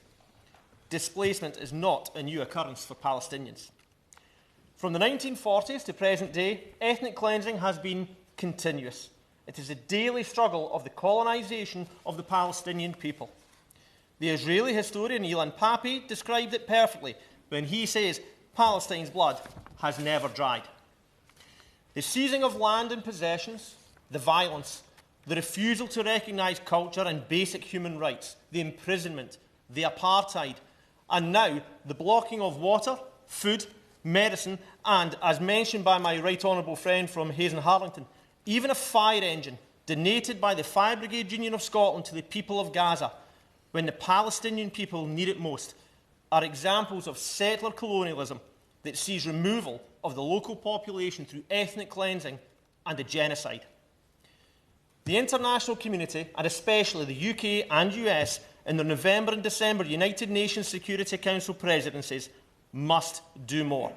Displacement is not a new occurrence for Palestinians. From the 1940s to present day, ethnic cleansing has been continuous. It is a daily struggle of the colonisation of the Palestinian people. The Israeli historian Ilan Pappé described it perfectly when he says Palestine's blood has never dried. The seizing of land and possessions, the violence, the refusal to recognise culture and basic human rights, the imprisonment, the apartheid, and now the blocking of water, food, medicine, and, as mentioned by my right honourable friend from Hazen Harlington, even a fire engine donated by the Fire Brigade Union of Scotland to the people of Gaza, when the Palestinian people need it most, are examples of settler colonialism that sees removal of the local population through ethnic cleansing and a genocide. The international community, and especially the UK and US, in their November and December United Nations Security Council presidencies, must do more.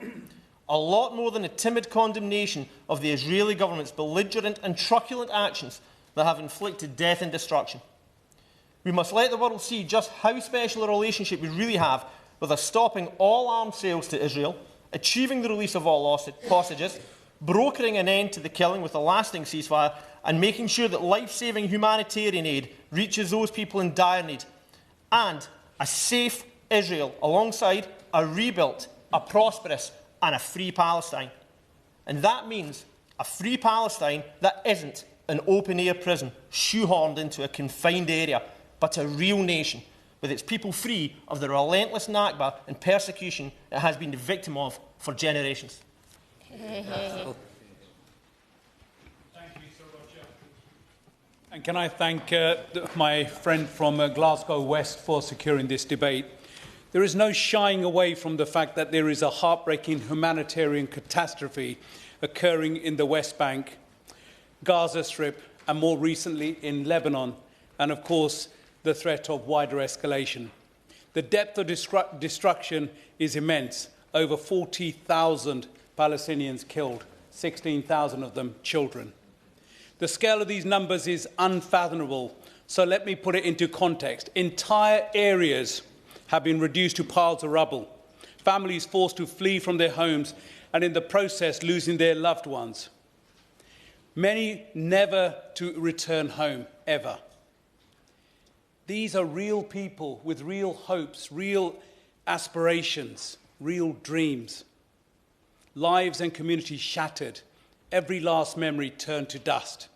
A lot more than a timid condemnation of the Israeli government's belligerent and truculent actions that have inflicted death and destruction. We must let the world see just how special a relationship we really have with us stopping all arms sales to Israel, achieving the release of all hostages, brokering an end to the killing with a lasting ceasefire, and making sure that life-saving humanitarian aid reaches those people in dire need, and a safe Israel alongside a rebuilt, a prosperous and a free Palestine. And that means a free Palestine that isn't an open-air prison shoehorned into a confined area, but a real nation, with its people free of the relentless Nakba and persecution it has been the victim of for generations. And can I thank my friend from Glasgow West for securing this debate. There is no shying away from the fact that there is a heartbreaking humanitarian catastrophe occurring in the West Bank, Gaza Strip, and more recently in Lebanon, and of course the threat of wider escalation. The depth of destruction is immense. Over 40,000 Palestinians killed, 16,000 of them children. The scale of these numbers is unfathomable, so let me put it into context. Entire areas have been reduced to piles of rubble, families forced to flee from their homes and in the process losing their loved ones. Many never to return home, ever. These are real people with real hopes, real aspirations, real dreams. Lives and communities shattered, every last memory turned to dust.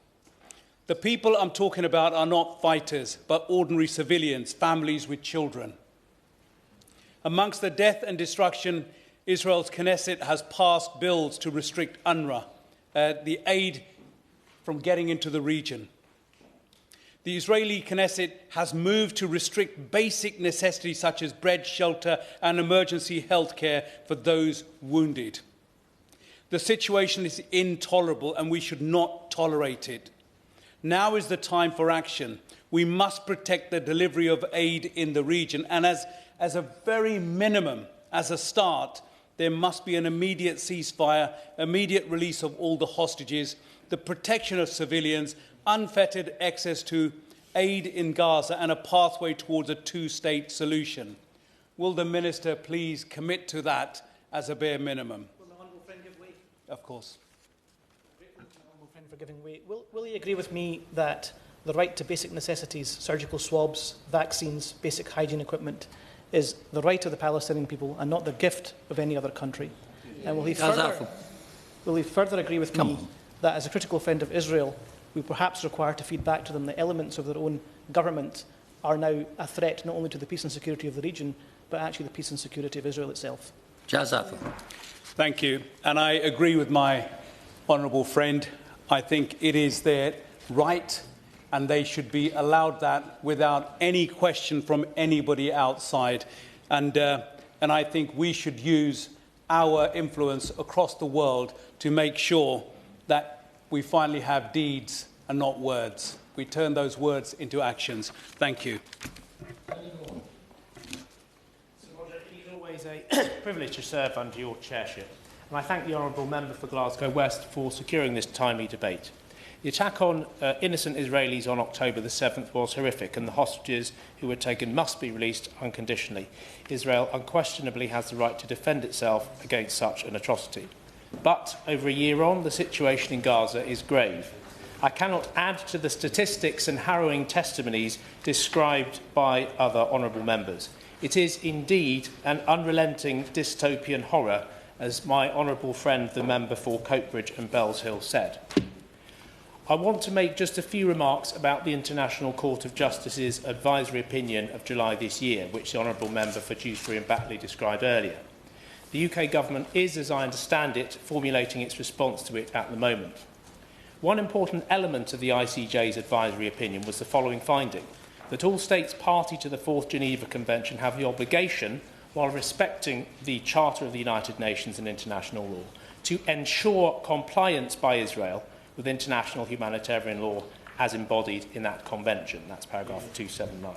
The people I'm talking about are not fighters, but ordinary civilians, families with children. Amongst the death and destruction, Israel's Knesset has passed bills to restrict UNRWA, the aid from getting into the region. The Israeli Knesset has moved to restrict basic necessities such as bread, shelter and emergency health care for those wounded. The situation is intolerable and we should not tolerate it. Now is the time for action. We must protect the delivery of aid in the region, and as a very minimum, as a start, there must be an immediate ceasefire, immediate release of all the hostages, the protection of civilians, unfettered access to aid in Gaza, and a pathway towards a two-state solution. Will the Minister please commit to that as a bare minimum? Will my honourable friend give way? Of course. Honourable friend for giving way. Will he agree with me that the right to basic necessities, surgical swabs, vaccines, basic hygiene equipment, is the right of the Palestinian people and not the gift of any other country? And will he further agree with me that as a critical friend of Israel, we perhaps require to feed back to them the elements of their own government are now a threat not only to the peace and security of the region, but actually the peace and security of Israel itself? Thank you. And I agree with my honourable friend. I think it is their right and they should be allowed that without any question from anybody outside. And I think we should use our influence across the world to make sure that we finally have deeds and not words. We turn those words into actions. Thank you. So, Roger, it is always a privilege to serve under your chairship, and I thank the Honourable Member for Glasgow West for securing this timely debate. The attack on innocent Israelis on October the 7th was horrific, and the hostages who were taken must be released unconditionally. Israel unquestionably has the right to defend itself against such an atrocity. But over a year on, the situation in Gaza is grave. I cannot add to the statistics and harrowing testimonies described by other honourable members. It is indeed an unrelenting dystopian horror, as my honourable friend, the member for Coatbridge and Bells Hill, said. I want to make just a few remarks about the International Court of Justice's advisory opinion of July this year, which the honourable member for Dewsbury and Batley described earlier. The UK government is, as I understand it, formulating its response to it at the moment. One important element of the ICJ's advisory opinion was the following finding, that all states party to the 4th Geneva Convention have the obligation, while respecting the Charter of the United Nations and international law, to ensure compliance by Israel with international humanitarian law as embodied in that convention. That's paragraph 279.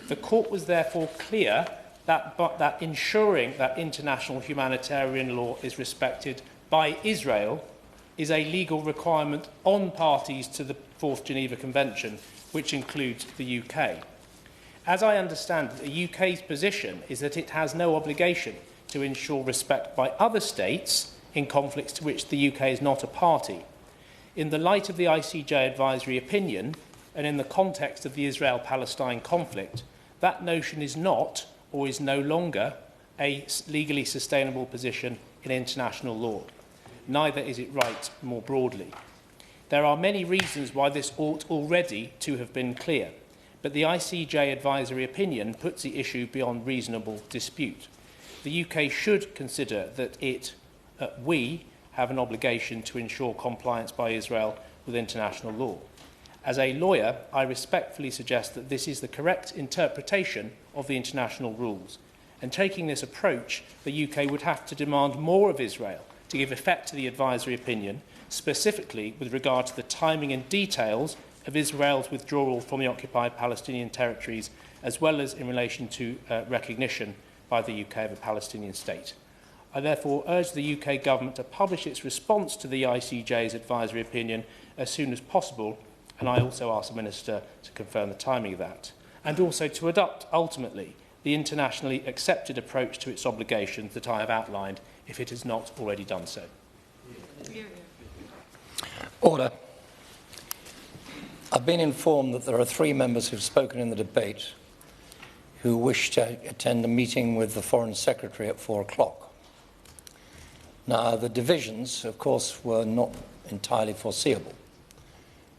The court was therefore clear that ensuring that international humanitarian law is respected by Israel is a legal requirement on parties to the 4th Geneva Convention, which includes the UK. As I understand it, the UK's position is that it has no obligation to ensure respect by other states in conflicts to which the UK is not a party. In the light of the ICJ advisory opinion, and in the context of the Israel-Palestine conflict, that notion is not, or is no longer, a legally sustainable position in international law. Neither is it right more broadly. There are many reasons why this ought already to have been clear, but the ICJ advisory opinion puts the issue beyond reasonable dispute. The UK should consider that we have an obligation to ensure compliance by Israel with international law. As a lawyer, I respectfully suggest that this is the correct interpretation of the international rules. And taking this approach, the UK would have to demand more of Israel to give effect to the advisory opinion, specifically with regard to the timing and details of Israel's withdrawal from the occupied Palestinian territories, as well as in relation to recognition by the UK of a Palestinian state. I therefore urge the UK government to publish its response to the ICJ's advisory opinion as soon as possible, and I also ask the Minister to confirm the timing of that, and also to adopt, ultimately, the internationally accepted approach to its obligations that I have outlined, if it has not already done so. Order. I've been informed that there are 3 members who've spoken in the debate who wish to attend a meeting with the Foreign Secretary at 4 o'clock. Now, the divisions, of course, were not entirely foreseeable,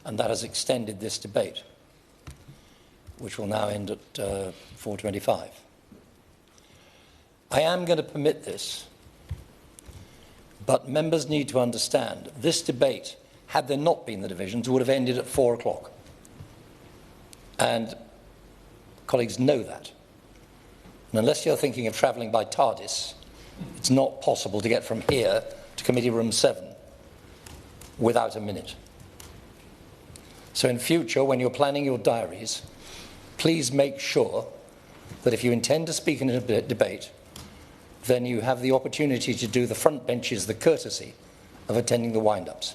and that has extended this debate, which will now end at 4:25. I am going to permit this, but members need to understand this debate, had there not been the divisions, would have ended at 4 o'clock. And colleagues know that. And unless you're thinking of travelling by TARDIS, it's not possible to get from here to Committee Room 7 without a minute. So in future, when you're planning your diaries, please make sure that if you intend to speak in a debate, then you have the opportunity to do the front benches the courtesy of attending the wind-ups.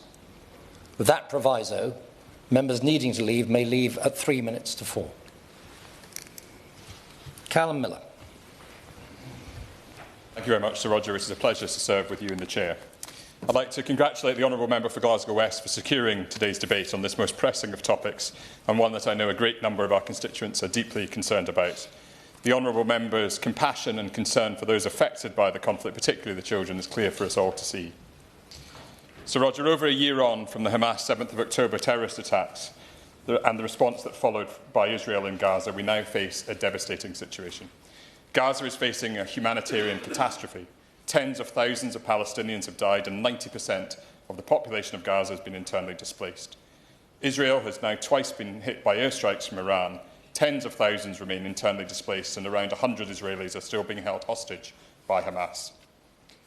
With that proviso, members needing to leave may leave at 3 minutes to 4. Callum Miller. Thank you very much, Sir Roger. It is a pleasure to serve with you in the chair. I'd like to congratulate the Honourable Member for Glasgow West for securing today's debate on this most pressing of topics, and one that I know a great number of our constituents are deeply concerned about. The Honourable Member's compassion and concern for those affected by the conflict, particularly the children, is clear for us all to see. Sir Roger, over a year on from the Hamas 7th of October terrorist attacks and the response that followed by Israel in Gaza, we now face a devastating situation. Gaza is facing a humanitarian catastrophe. Tens of thousands of Palestinians have died and 90% of the population of Gaza has been internally displaced. Israel has now twice been hit by airstrikes from Iran. Tens of thousands remain internally displaced and around 100 Israelis are still being held hostage by Hamas.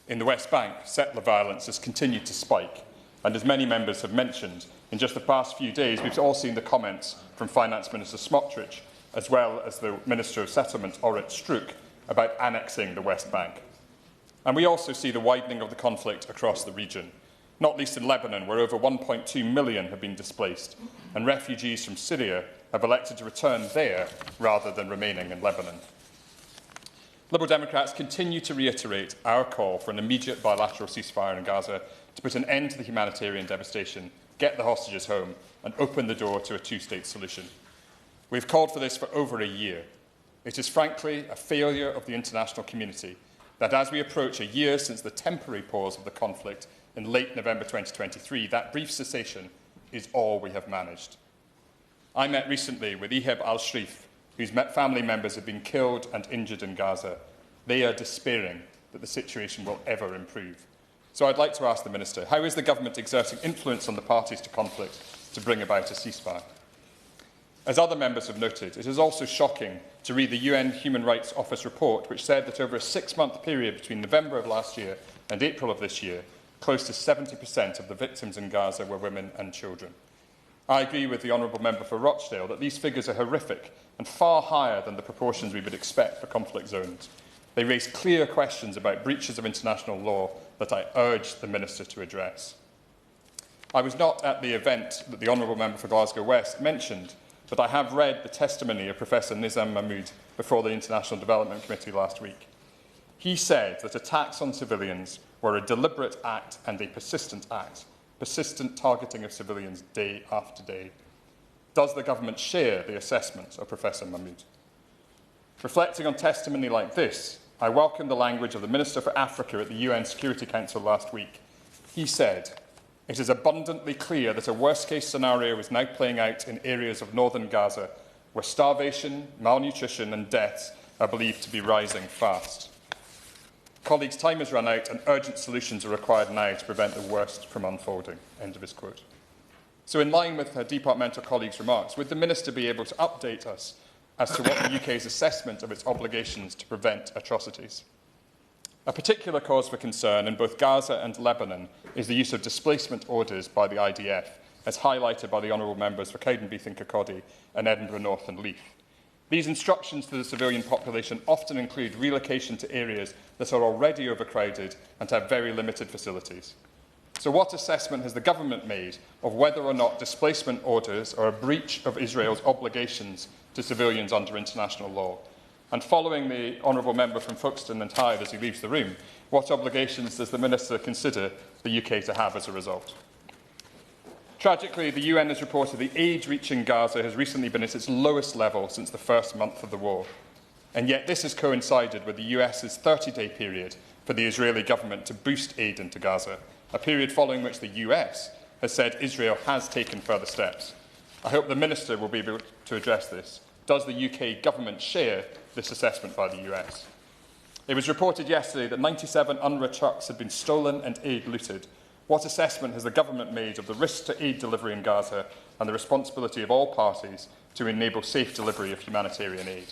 In the West Bank, settler violence has continued to spike, and as many members have mentioned, in just the past few days we've all seen the comments from Finance Minister Smotrich, as well as the Minister of Settlement, Orit Struk, about annexing the West Bank. And we also see the widening of the conflict across the region, not least in Lebanon, where over 1.2 million have been displaced, and refugees from Syria have elected to return there rather than remaining in Lebanon. Liberal Democrats continue to reiterate our call for an immediate bilateral ceasefire in Gaza to put an end to the humanitarian devastation, get the hostages home, and open the door to a two-state solution. We've called for this for over a year. It is frankly a failure of the international community that as we approach a year since the temporary pause of the conflict in late November 2023, that brief cessation is all we have managed. I met recently with Ihab al-Shrif, whose family members have been killed and injured in Gaza. They are despairing that the situation will ever improve. So I'd like to ask the Minister, how is the government exerting influence on the parties to conflict to bring about a ceasefire? As other members have noted, it is also shocking to read the UN Human Rights Office report, which said that over a 6-month period between November of last year and April of this year, close to 70% of the victims in Gaza were women and children. I agree with the Honourable Member for Rochdale that these figures are horrific and far higher than the proportions we would expect for conflict zones. They raise clear questions about breaches of international law that I urge the Minister to address. I was not at the event that the Honourable Member for Glasgow West mentioned, but I have read the testimony of Professor Nizam Mahmood before the International Development Committee last week. He said that attacks on civilians were a deliberate act and a persistent act, persistent targeting of civilians day after day. Does the government share the assessment of Professor Mahmood? Reflecting on testimony like this, I welcome the language of the Minister for Africa at the UN Security Council last week. He said, "It is abundantly clear that a worst-case scenario is now playing out in areas of northern Gaza, where starvation, malnutrition and deaths are believed to be rising fast. Colleagues, time has run out and urgent solutions are required now to prevent the worst from unfolding." End of his quote. So in line with her departmental colleagues' remarks, would the Minister be able to update us as to what the UK's assessment of its obligations to prevent atrocities? A particular cause for concern in both Gaza and Lebanon is the use of displacement orders by the IDF, as highlighted by the Honourable Members for Cowdenbeath and Kirkcaldy and Edinburgh North and Leith. These instructions to the civilian population often include relocation to areas that are already overcrowded and have very limited facilities. So what assessment has the government made of whether or not displacement orders are a breach of Israel's obligations to civilians under international law? And following the Honourable Member from Folkestone and Hyde as he leaves the room, what obligations does the Minister consider the UK to have as a result? Tragically, the UN has reported the aid reaching Gaza has recently been at its lowest level since the first month of the war. And yet this has coincided with the US's 30-day period for the Israeli government to boost aid into Gaza, a period following which the US has said Israel has taken further steps. I hope the Minister will be able to address this. Does the UK government share this assessment by the US? It was reported yesterday that 97 UNRWA trucks had been stolen and aid looted. What assessment has the government made of the risks to aid delivery in Gaza and the responsibility of all parties to enable safe delivery of humanitarian aid?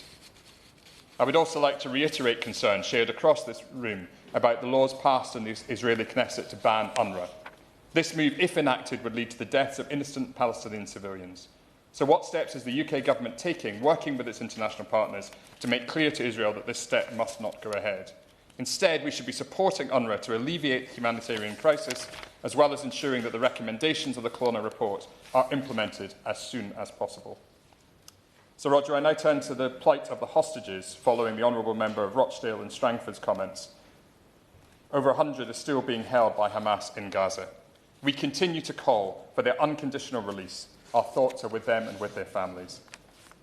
I would also like to reiterate concerns shared across this room about the laws passed in the Israeli Knesset to ban UNRWA. This move, if enacted, would lead to the deaths of innocent Palestinian civilians. So what steps is the UK government taking, working with its international partners, to make clear to Israel that this step must not go ahead? Instead, we should be supporting UNRWA to alleviate the humanitarian crisis, as well as ensuring that the recommendations of the Kelowna report are implemented as soon as possible. So, Roger, I now turn to the plight of the hostages, following the Honourable Member of Rochdale and Strangford's comments. Over 100 are still being held by Hamas in Gaza. We continue to call for their unconditional release. Our thoughts are with them and with their families.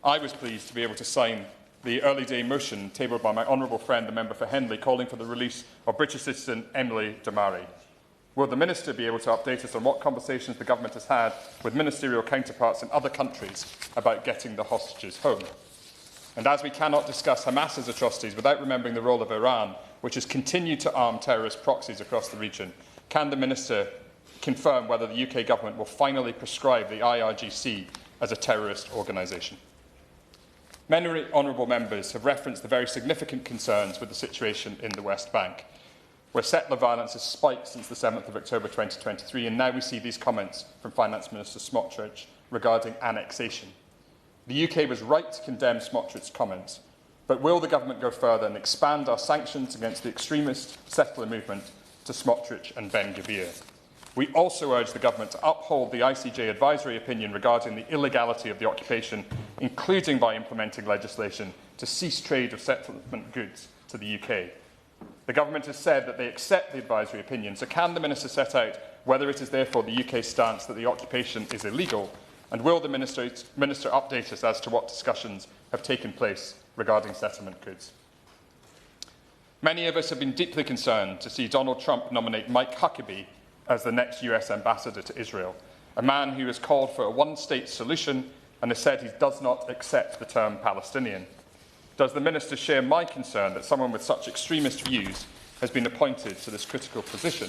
I was pleased to be able to sign the early day motion tabled by my honourable friend, the member for Henley, calling for the release of British citizen Emily Damari. Will the Minister be able to update us on what conversations the Government has had with ministerial counterparts in other countries about getting the hostages home? And as we cannot discuss Hamas's atrocities without remembering the role of Iran, which has continued to arm terrorist proxies across the region, can the Minister confirm whether the UK Government will finally prescribe the IRGC as a terrorist organisation? Many honourable members have referenced the very significant concerns with the situation in the West Bank, where settler violence has spiked since the 7th of October 2023, and now we see these comments from Finance Minister Smotrich regarding annexation. The UK was right to condemn Smotrich's comments, but will the Government go further and expand our sanctions against the extremist settler movement to Smotrich and Ben-Gvir? We also urge the Government to uphold the ICJ advisory opinion regarding the illegality of the occupation, including by implementing legislation to cease trade of settlement goods to the UK. The Government has said that they accept the advisory opinion, so can the Minister set out whether it is therefore the UK stance that the occupation is illegal, and will the Minister update us as to what discussions have taken place regarding settlement goods? Many of us have been deeply concerned to see Donald Trump nominate Mike Huckabee as the next US ambassador to Israel, a man who has called for a one-state solution and has said he does not accept the term Palestinian. Does the Minister share my concern that someone with such extremist views has been appointed to this critical position?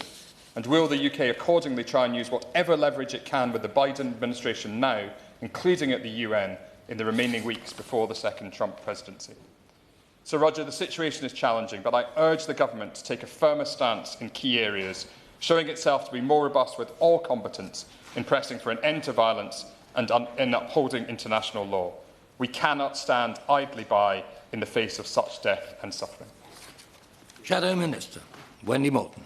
And will the UK accordingly try and use whatever leverage it can with the Biden administration now, including at the UN, in the remaining weeks before the second Trump presidency? So, Roger, the situation is challenging, but I urge the Government to take a firmer stance in key areas, showing itself to be more robust with all combatants in pressing for an end to violence and in upholding international law. We cannot stand idly by in the face of such death and suffering. Shadow Minister, Wendy Moulton.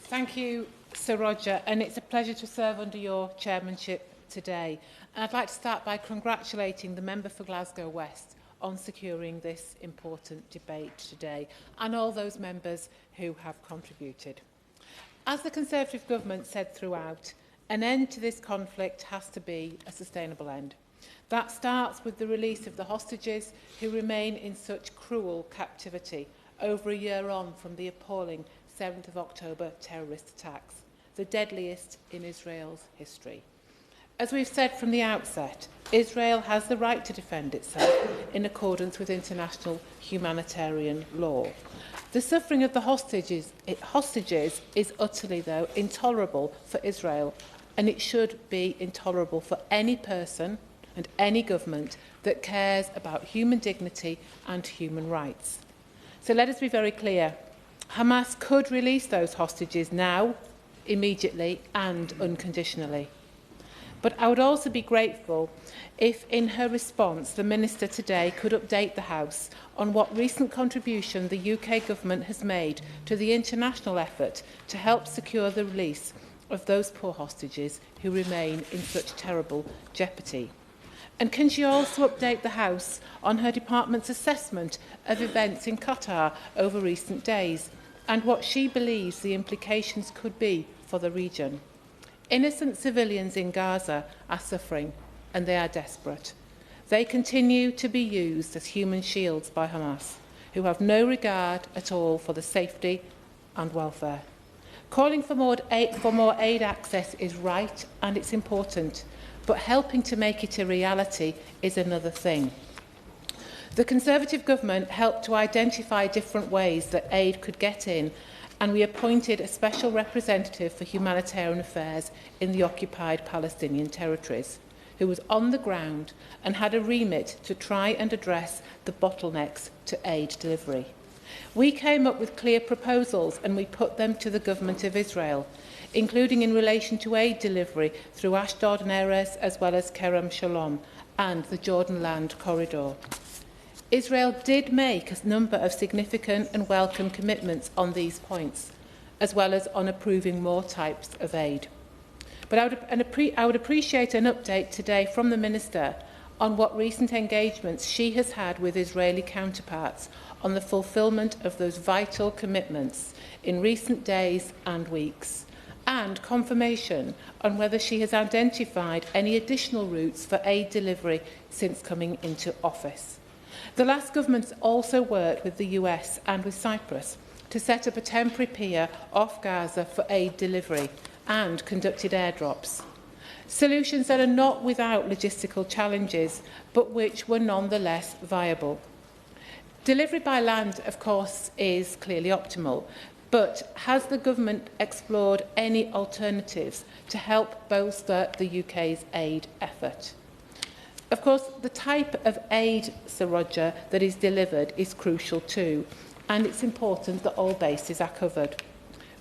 Thank you, Sir Roger, and it's a pleasure to serve under your chairmanship today. And I'd like to start by congratulating the member for Glasgow West on securing this important debate today, and all those members who have contributed. As the Conservative Government said throughout, an end to this conflict has to be a sustainable end. That starts with the release of the hostages who remain in such cruel captivity over a year on from the appalling 7th of October terrorist attacks, the deadliest in Israel's history. As we've said from the outset, Israel has the right to defend itself in accordance with international humanitarian law. The suffering of the hostages is utterly, though, intolerable for Israel, and it should be intolerable for any person and any government that cares about human dignity and human rights. So let us be very clear. Hamas could release those hostages now, immediately and unconditionally. But I would also be grateful if, in her response, the Minister today could update the House on what recent contribution the UK Government has made to the international effort to help secure the release of those poor hostages who remain in such terrible jeopardy. And can she also update the House on her department's assessment of events in Qatar over recent days and what she believes the implications could be for the region? Innocent civilians in Gaza are suffering and they are desperate. They continue to be used as human shields by Hamas, who have no regard at all for the safety and welfare. Calling for more aid access is right and it's important, but helping to make it a reality is another thing. The Conservative Government helped to identify different ways that aid could get in, and we appointed a special representative for humanitarian affairs in the Occupied Palestinian Territories. who was on the ground and had a remit to try and address the bottlenecks to aid delivery. We came up with clear proposals and we put them to the Government of Israel, including in relation to aid delivery through Ashdod and Erez, as well as Kerem Shalom and the Jordan Land Corridor. Israel did make a number of significant and welcome commitments on these points, as well as on approving more types of aid. But I would appreciate an update today from the Minister on what recent engagements she has had with Israeli counterparts on the fulfilment of those vital commitments in recent days and weeks, and confirmation on whether she has identified any additional routes for aid delivery since coming into office. The last government also worked with the US and with Cyprus to set up a temporary pier off Gaza for aid delivery and conducted airdrops. Solutions that are not without logistical challenges, but which were nonetheless viable. Delivery by land, of course, is clearly optimal, but has the government explored any alternatives to help bolster the UK's aid effort? Of course, the type of aid, Sir Roger, that is delivered is crucial too, and it's important that all bases are covered.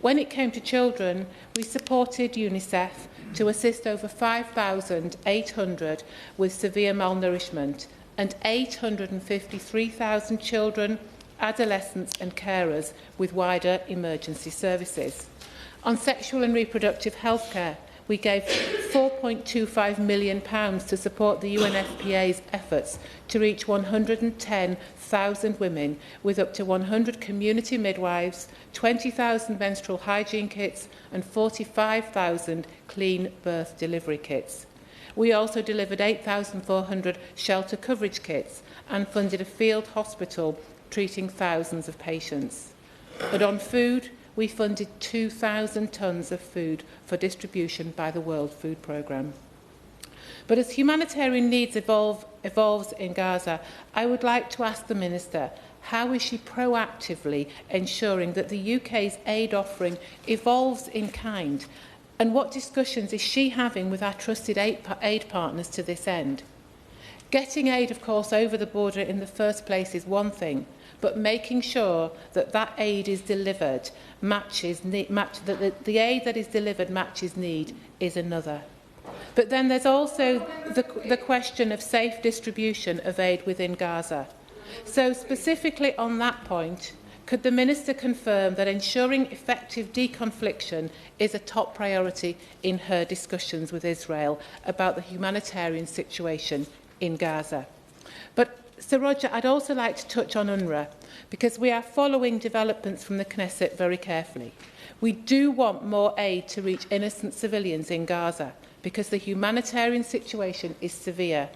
When it came to children, we supported UNICEF to assist over 5,800 with severe malnourishment and 853,000 children, adolescents and carers with wider emergency services. On sexual and reproductive health care, we gave £4.25 million to support the UNFPA's efforts to reach 110,000 women with up to 100 community midwives, 20,000 menstrual hygiene kits and 45,000 clean birth delivery kits. We also delivered 8,400 shelter coverage kits and funded a field hospital treating thousands of patients. And on food, we funded 2,000 tonnes of food for distribution by the World Food Programme. But as humanitarian needs evolves in Gaza, I would like to ask the Minister, how is she proactively ensuring that the UK's aid offering evolves in kind, and what discussions is she having with our trusted aid partners to this end? Getting aid, of course, over the border in the first place is one thing, but making sure that that aid is delivered that the aid that is delivered matches need is another. But then there's also the question of safe distribution of aid within Gaza. So specifically on that point, could the Minister confirm that ensuring effective deconfliction is a top priority in her discussions with Israel about the humanitarian situation in Gaza? But Sir Roger, I'd also like to touch on UNRWA, because we are following developments from the Knesset very carefully. We do want more aid to reach innocent civilians in Gaza, because the humanitarian situation is severe,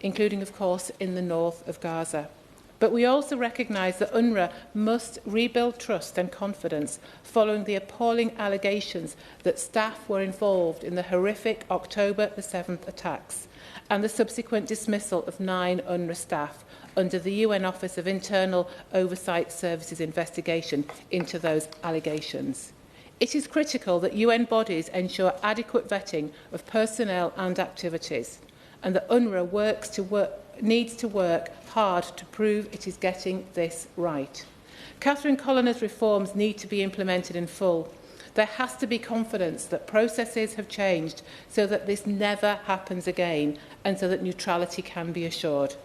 including, of course, in the north of Gaza. But we also recognise that UNRWA must rebuild trust and confidence following the appalling allegations that staff were involved in the horrific October the 7th attacks and the subsequent dismissal of 9 UNRWA staff under the UN Office of Internal Oversight Services investigation into those allegations. It is critical that UN bodies ensure adequate vetting of personnel and activities, and that UNRWA needs to work hard to prove it is getting this right. Catherine Colliner's reforms need to be implemented in full. There has to be confidence that processes have changed so that this never happens again and so that neutrality can be assured.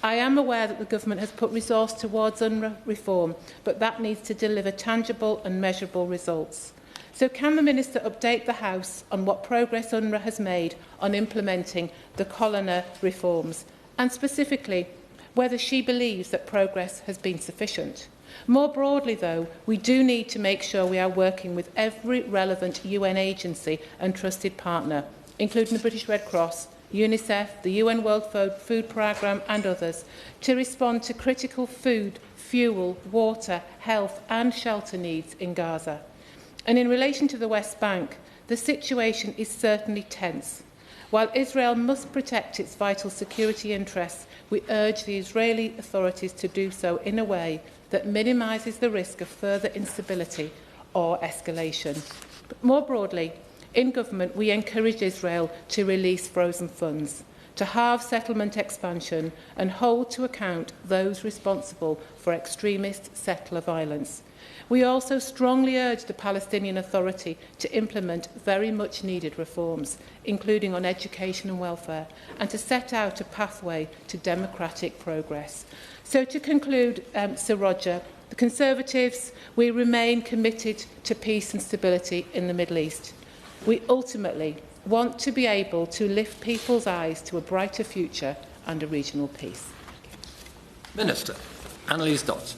I am aware that the Government has put resource towards UNRWA reform, but that needs to deliver tangible and measurable results. So can the Minister update the House on what progress UNRWA has made on implementing the Colliner reforms, and specifically whether she believes that progress has been sufficient? More broadly, though, we do need to make sure we are working with every relevant UN agency and trusted partner, including the British Red Cross, UNICEF, the UN World Food Programme and others, to respond to critical food, fuel, water, health and shelter needs in Gaza. And in relation to the West Bank, the situation is certainly tense. While Israel must protect its vital security interests, we urge the Israeli authorities to do so in a way that minimises the risk of further instability or escalation. But more broadly, in government, we encourage Israel to release frozen funds. to halve settlement expansion and hold to account those responsible for extremist settler violence. We also strongly urge the Palestinian Authority to implement very much needed reforms, including on education and welfare, and to set out a pathway to democratic progress. So to conclude, Sir Roger, the Conservatives, we remain committed to peace and stability in the Middle East. We ultimately want to be able to lift people's eyes to a brighter future and a regional peace. Minister, Annalise Dodds.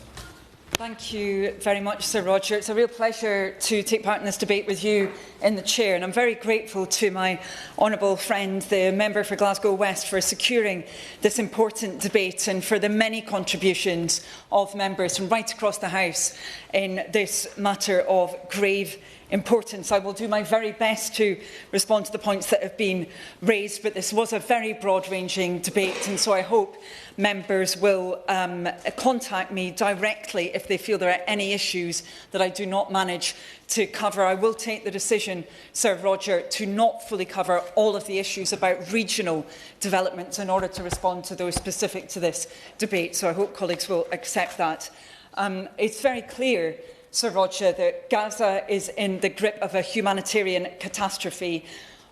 Thank you very much, Sir Roger. It's a real pleasure to take part in this debate with you in the chair, and I'm very grateful to my honourable friend, the member for Glasgow West, for securing this important debate and for the many contributions of members from right across the House in this matter of grave importance. I will do my very best to respond to the points that have been raised, but this was a very broad-ranging debate, and so I hope members will contact me directly if they feel there are any issues that I do not manage to cover. I will take the decision, Sir Roger, to not fully cover all of the issues about regional developments in order to respond to those specific to this debate, so I hope colleagues will accept that. It's very clear, Sir Roger, that Gaza is in the grip of a humanitarian catastrophe.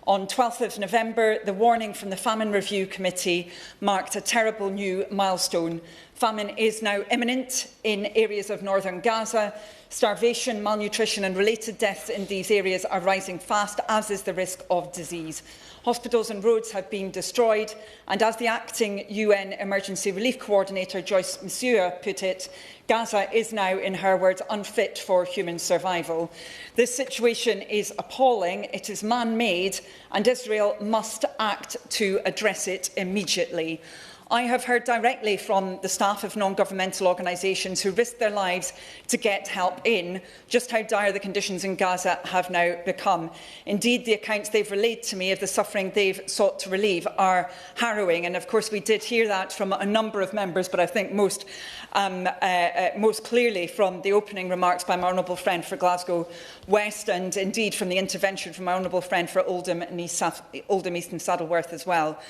On 12th of November, the warning from the Famine Review Committee marked a terrible new milestone. Famine is now imminent in areas of northern Gaza. Starvation, malnutrition and related deaths in these areas are rising fast, as is the risk of disease. Hospitals and roads have been destroyed, and as the acting UN Emergency Relief Coordinator Joyce Msuya put it, Gaza is now, in her words, unfit for human survival. This situation is appalling, it is man-made, and Israel must act to address it immediately. I have heard directly from the staff of non-governmental organisations who risked their lives to get help in just how dire the conditions in Gaza have now become. Indeed, the accounts they've relayed to me of the suffering they've sought to relieve are harrowing, and of course we did hear that from a number of members, but I think most clearly from the opening remarks by my honourable friend for Glasgow West, and indeed from the intervention from my honourable friend for Oldham, East and Saddleworth as well.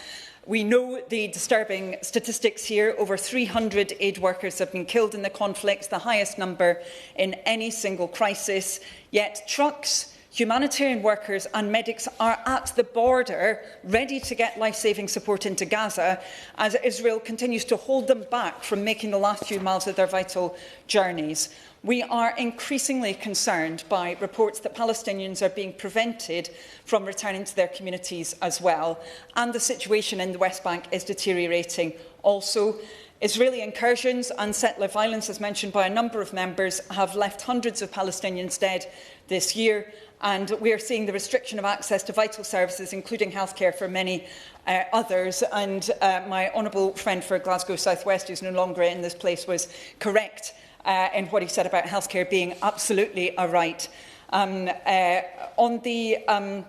We know the disturbing statistics here. Over 300 aid workers have been killed in the conflicts, the highest number in any single crisis. Yet trucks, humanitarian workers and medics are at the border, ready to get life-saving support into Gaza, as Israel continues to hold them back from making the last few miles of their vital journeys. We are increasingly concerned by reports that Palestinians are being prevented from returning to their communities as well, and the situation in the West Bank is deteriorating. Also, Israeli incursions and settler violence, as mentioned by a number of members, have left hundreds of Palestinians dead this year, and we are seeing the restriction of access to vital services, including healthcare, for many others. And my honourable friend for Glasgow South West, who is no longer in this place, was correct in what he said about healthcare being absolutely a right. On the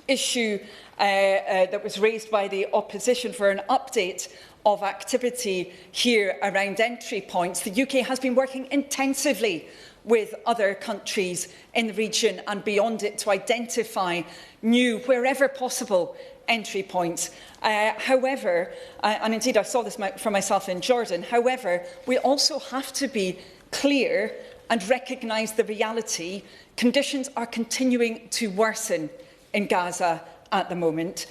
issue that was raised by the opposition for an update of activity here around entry points, the UK has been working intensively with other countries in the region and beyond it to identify new, wherever possible, entry points. However, and indeed I saw this for myself in Jordan, however, we also have to be clear and recognise the reality. Conditions are continuing to worsen in Gaza at the moment.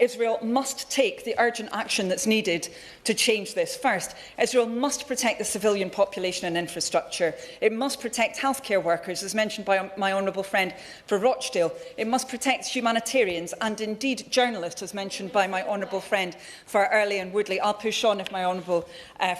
Israel must take the urgent action that's needed to change this. First, Israel must protect the civilian population and infrastructure. It must protect healthcare workers, as mentioned by my honourable friend for Rochdale. It must protect humanitarians and indeed journalists, as mentioned by my honourable friend for Earley and Woodley. I'll push on if my honourable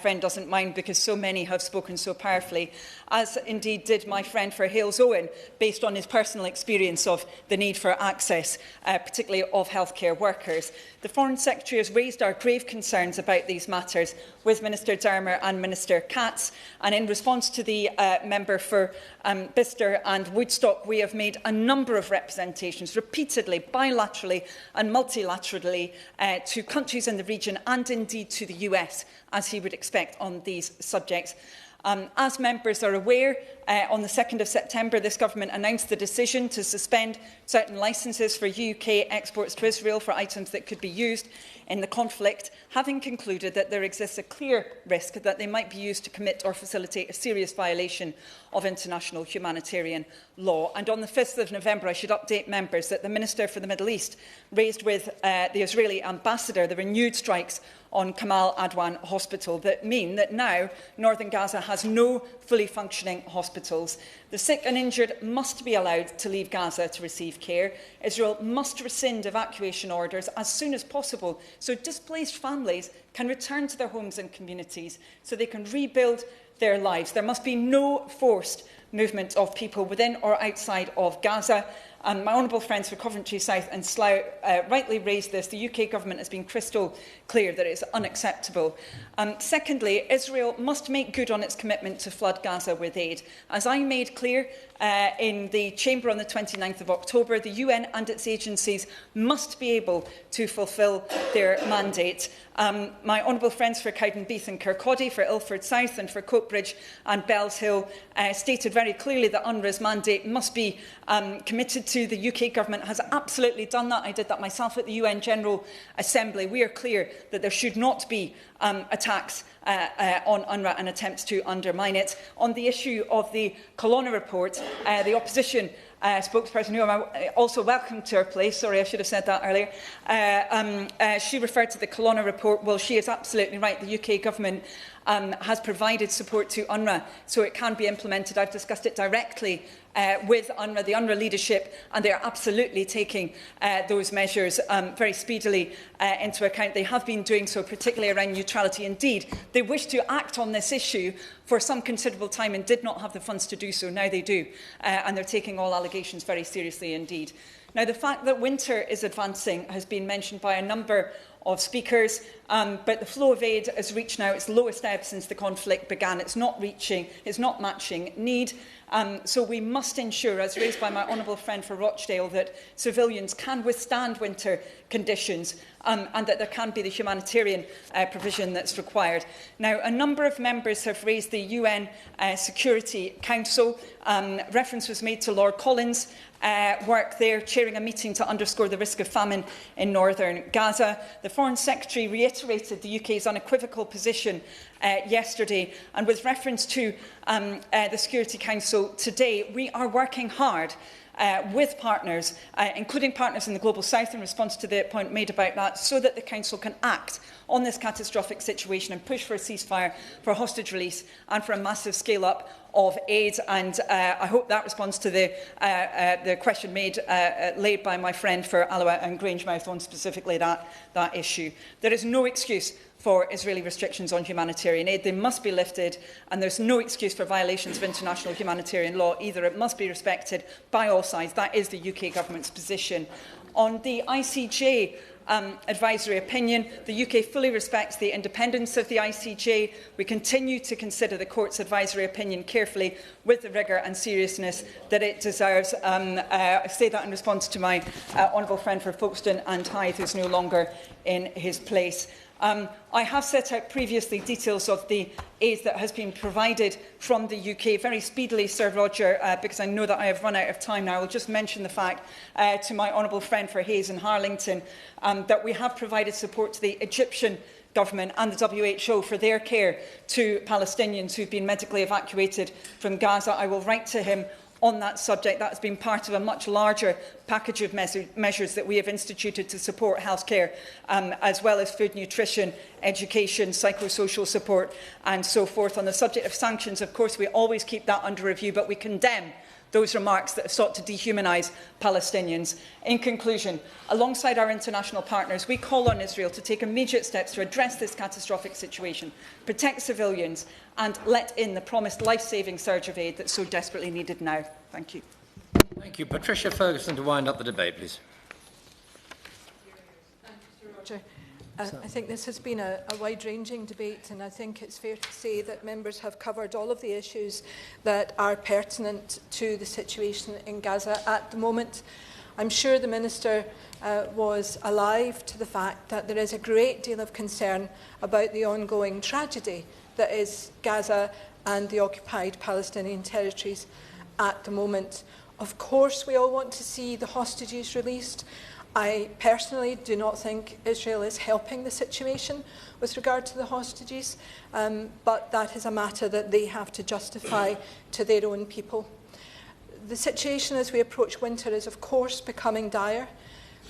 friend doesn't mind, because so many have spoken so powerfully, as indeed did my friend for Hales Owen, based on his personal experience of the need for access, particularly of healthcare workers. The Foreign Secretary has raised our grave concerns about these matters with Minister Dermer and Minister Katz, and in response to the member for Bicester and Woodstock, we have made a number of representations repeatedly, bilaterally and multilaterally to countries in the region and indeed to the US, as he would expect on these subjects. As members are aware, on the 2nd of September, this government announced the decision to suspend certain licences for UK exports to Israel for items that could be used in the conflict, having concluded that there exists a clear risk that they might be used to commit or facilitate a serious violation of international humanitarian law. And on the 5th of November, I should update members that the Minister for the Middle East raised with the Israeli ambassador the renewed strikes on Kamal Adwan Hospital that mean that now northern Gaza has no fully functioning hospitals. The sick and injured must be allowed to leave Gaza to receive care. Israel must rescind evacuation orders as soon as possible so displaced families can return to their homes and communities so they can rebuild their lives. There must be no forced movement of people within or outside of Gaza. And my honourable friends for Coventry South and Slough rightly raised this. The UK government has been crystal clear that it is unacceptable. Secondly, Israel must make good on its commitment to flood Gaza with aid. As I made clear in the Chamber on the 29th of October, the UN and its agencies must be able to fulfil their mandate. My honourable friends for Cowdenbeath and Kirkcaldy, for Ilford South and for Coatbridge and Bells Hill stated very clearly that UNRWA's mandate must be committed to. The UK government has absolutely done that. I did that myself at the UN General Assembly. We are clear that there should not be attacks on UNRWA and attempts to undermine it. On the issue of the Colonna report, the opposition spokesperson, who I also welcomed to her place, sorry, I should have said that earlier, she referred to the Colonna report. Well, she is absolutely right. The UK government has provided support to UNRWA so it can be implemented. I've discussed it directly with UNRWA, the UNRWA leadership, and they are absolutely taking those measures very speedily into account. They have been doing so, particularly around neutrality. Indeed, they wished to act on this issue for some considerable time and did not have the funds to do so. Now they do, and they're taking all allegations very seriously indeed. Now, the fact that winter is advancing has been mentioned by a number of speakers, but the flow of aid has reached now its lowest ebb since the conflict began. It's not matching need. So we must ensure, as raised by my honourable friend for Rochdale, that civilians can withstand winter conditions and that there can be the humanitarian provision that's required. Now, a number of members have raised the UN Security Council. Reference was made to Lord Collins' work there, chairing a meeting to underscore the risk of famine in northern Gaza. The Foreign Secretary reiterated the UK's unequivocal position yesterday, and with reference to the Security Council today, we are working hard with partners, including partners in the Global South, in response to the point made about that, so that the Council can act on this catastrophic situation and push for a ceasefire, for hostage release and for a massive scale-up of aid. And I hope that responds to the question laid by my friend for Alloa and Grangemouth on specifically that issue. There is no excuse for Israeli restrictions on humanitarian aid. They must be lifted, and there's no excuse for violations of international humanitarian law either. It must be respected by all sides. That is the UK government's position. On the ICJ advisory opinion, the UK fully respects the independence of the ICJ. We continue to consider the court's advisory opinion carefully with the rigour and seriousness that it deserves. I say that in response to my honourable friend for Folkestone and Hythe, who is no longer in his place. I have set out previously details of the aid that has been provided from the UK very speedily, Sir Roger, because I know that I have run out of time now. I will just mention the fact to my honourable friend for Hayes and Harlington that we have provided support to the Egyptian government and the WHO for their care to Palestinians who have been medically evacuated from Gaza. I will write to him on that subject. That has been part of a much larger package of measures that we have instituted to support healthcare, as well as food, nutrition, education, psychosocial support and so forth. On the subject of sanctions, of course, we always keep that under review, but we condemn those remarks that have sought to dehumanise Palestinians. In conclusion, alongside our international partners, we call on Israel to take immediate steps to address this catastrophic situation, protect civilians and let in the promised life-saving surge of aid that's so desperately needed now. Thank you. Thank you. Patricia Ferguson to wind up the debate, please. Thank you, Sir Roger. I think this has been a wide-ranging debate, and I think it's fair to say that members have covered all of the issues that are pertinent to the situation in Gaza at the moment. I'm sure the Minister was alive to the fact that there is a great deal of concern about the ongoing tragedy that is Gaza and the Occupied Palestinian Territories at the moment. Of course, we all want to see the hostages released. I personally do not think Israel is helping the situation with regard to the hostages, but that is a matter that they have to justify to their own people. The situation as we approach winter is, of course, becoming dire.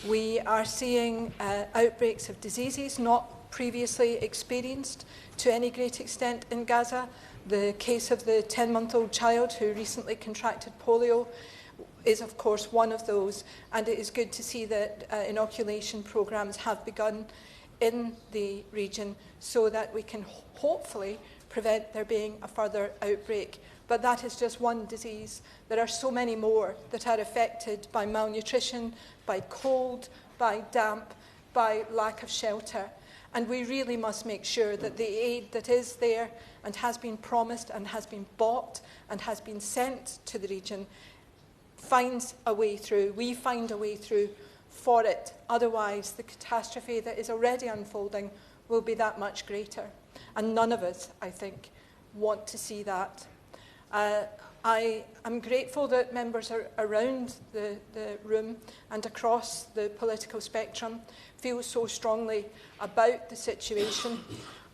We are seeing outbreaks of diseases not previously experienced to any great extent in Gaza. The case of the 10-month-old child who recently contracted polio is, of course, one of those, and it is good to see that inoculation programmes have begun in the region so that we can hopefully prevent there being a further outbreak. But that is just one disease. There are so many more that are affected by malnutrition, by cold, by damp, by lack of shelter. And we really must make sure that the aid that is there and has been promised and has been bought and has been sent to the region finds a way through. We find a way through for it. Otherwise, the catastrophe that is already unfolding will be that much greater. And none of us, I think, want to see that. I am grateful that members around the room and across the political spectrum feel so strongly about the situation.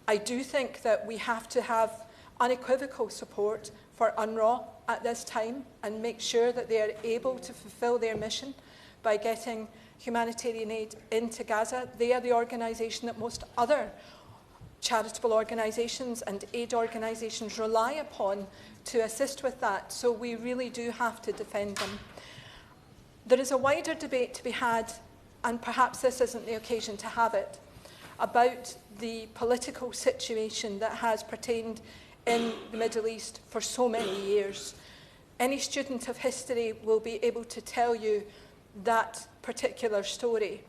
I do think that we have to have unequivocal support for UNRWA at this time and make sure that they are able to fulfil their mission by getting humanitarian aid into Gaza. They are the organisation that most other charitable organisations and aid organisations rely upon to assist with that, so we really do have to defend them. There is a wider debate to be had, and perhaps this isn't the occasion to have it, about the political situation that has pertained in the Middle East for so many years. Any student of history will be able to tell you that particular story.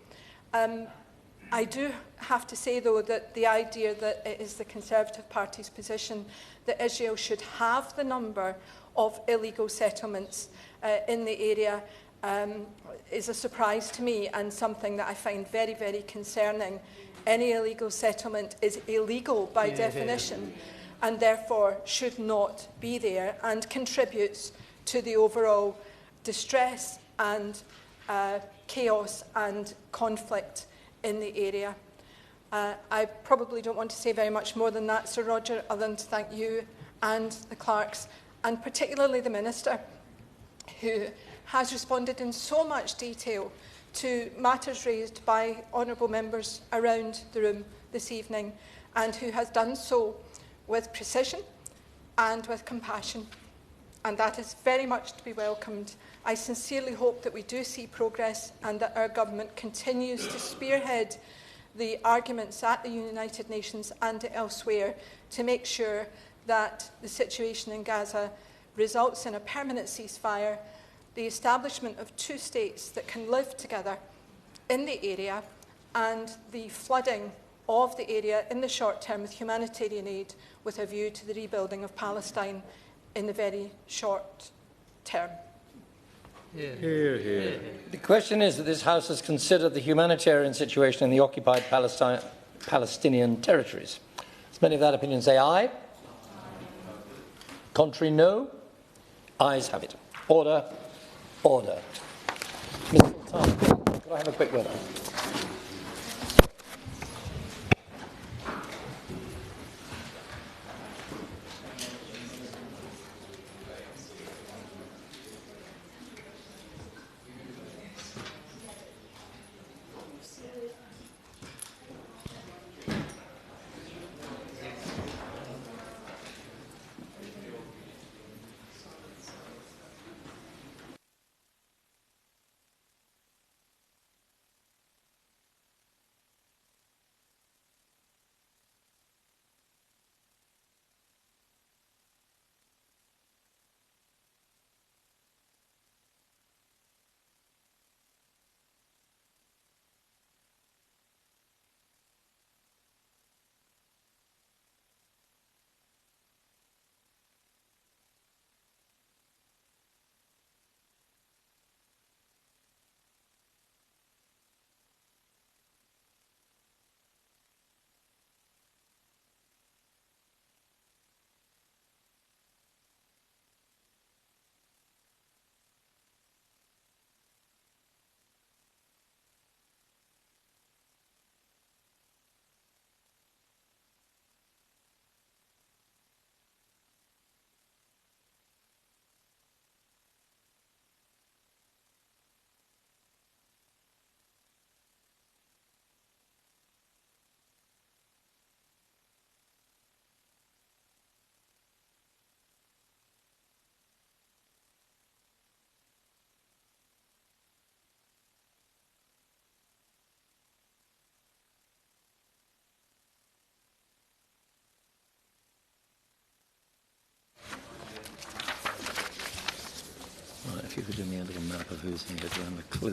I do have to say, though, that the idea that it is the Conservative Party's position that Israel should have the number of illegal settlements in the area is a surprise to me and something that I find very, very concerning. Any illegal settlement is illegal by definition and therefore should not be there and contributes to the overall distress and chaos and conflict in the area. I probably don't want to say very much more than that, Sir Roger, other than to thank you and the clerks, and particularly the Minister, who has responded in so much detail to matters raised by honourable members around the room this evening, and who has done so with precision and with compassion. And that is very much to be welcomed. I sincerely hope that we do see progress and that our government continues to spearhead the arguments at the United Nations and elsewhere to make sure that the situation in Gaza results in a permanent ceasefire, the establishment of two states that can live together in the area, and the flooding of the area in the short term with humanitarian aid with a view to the rebuilding of Palestine in the very short term. Hear, hear. The question is that this House has considered the humanitarian situation in the occupied Palestinian territories. As many of that opinion say aye. Contrary, no. Ayes have it. Order. Order. Mr. Sultan, could I have a quick word? Right, if you could do me a little map of who's here, so I have a clue.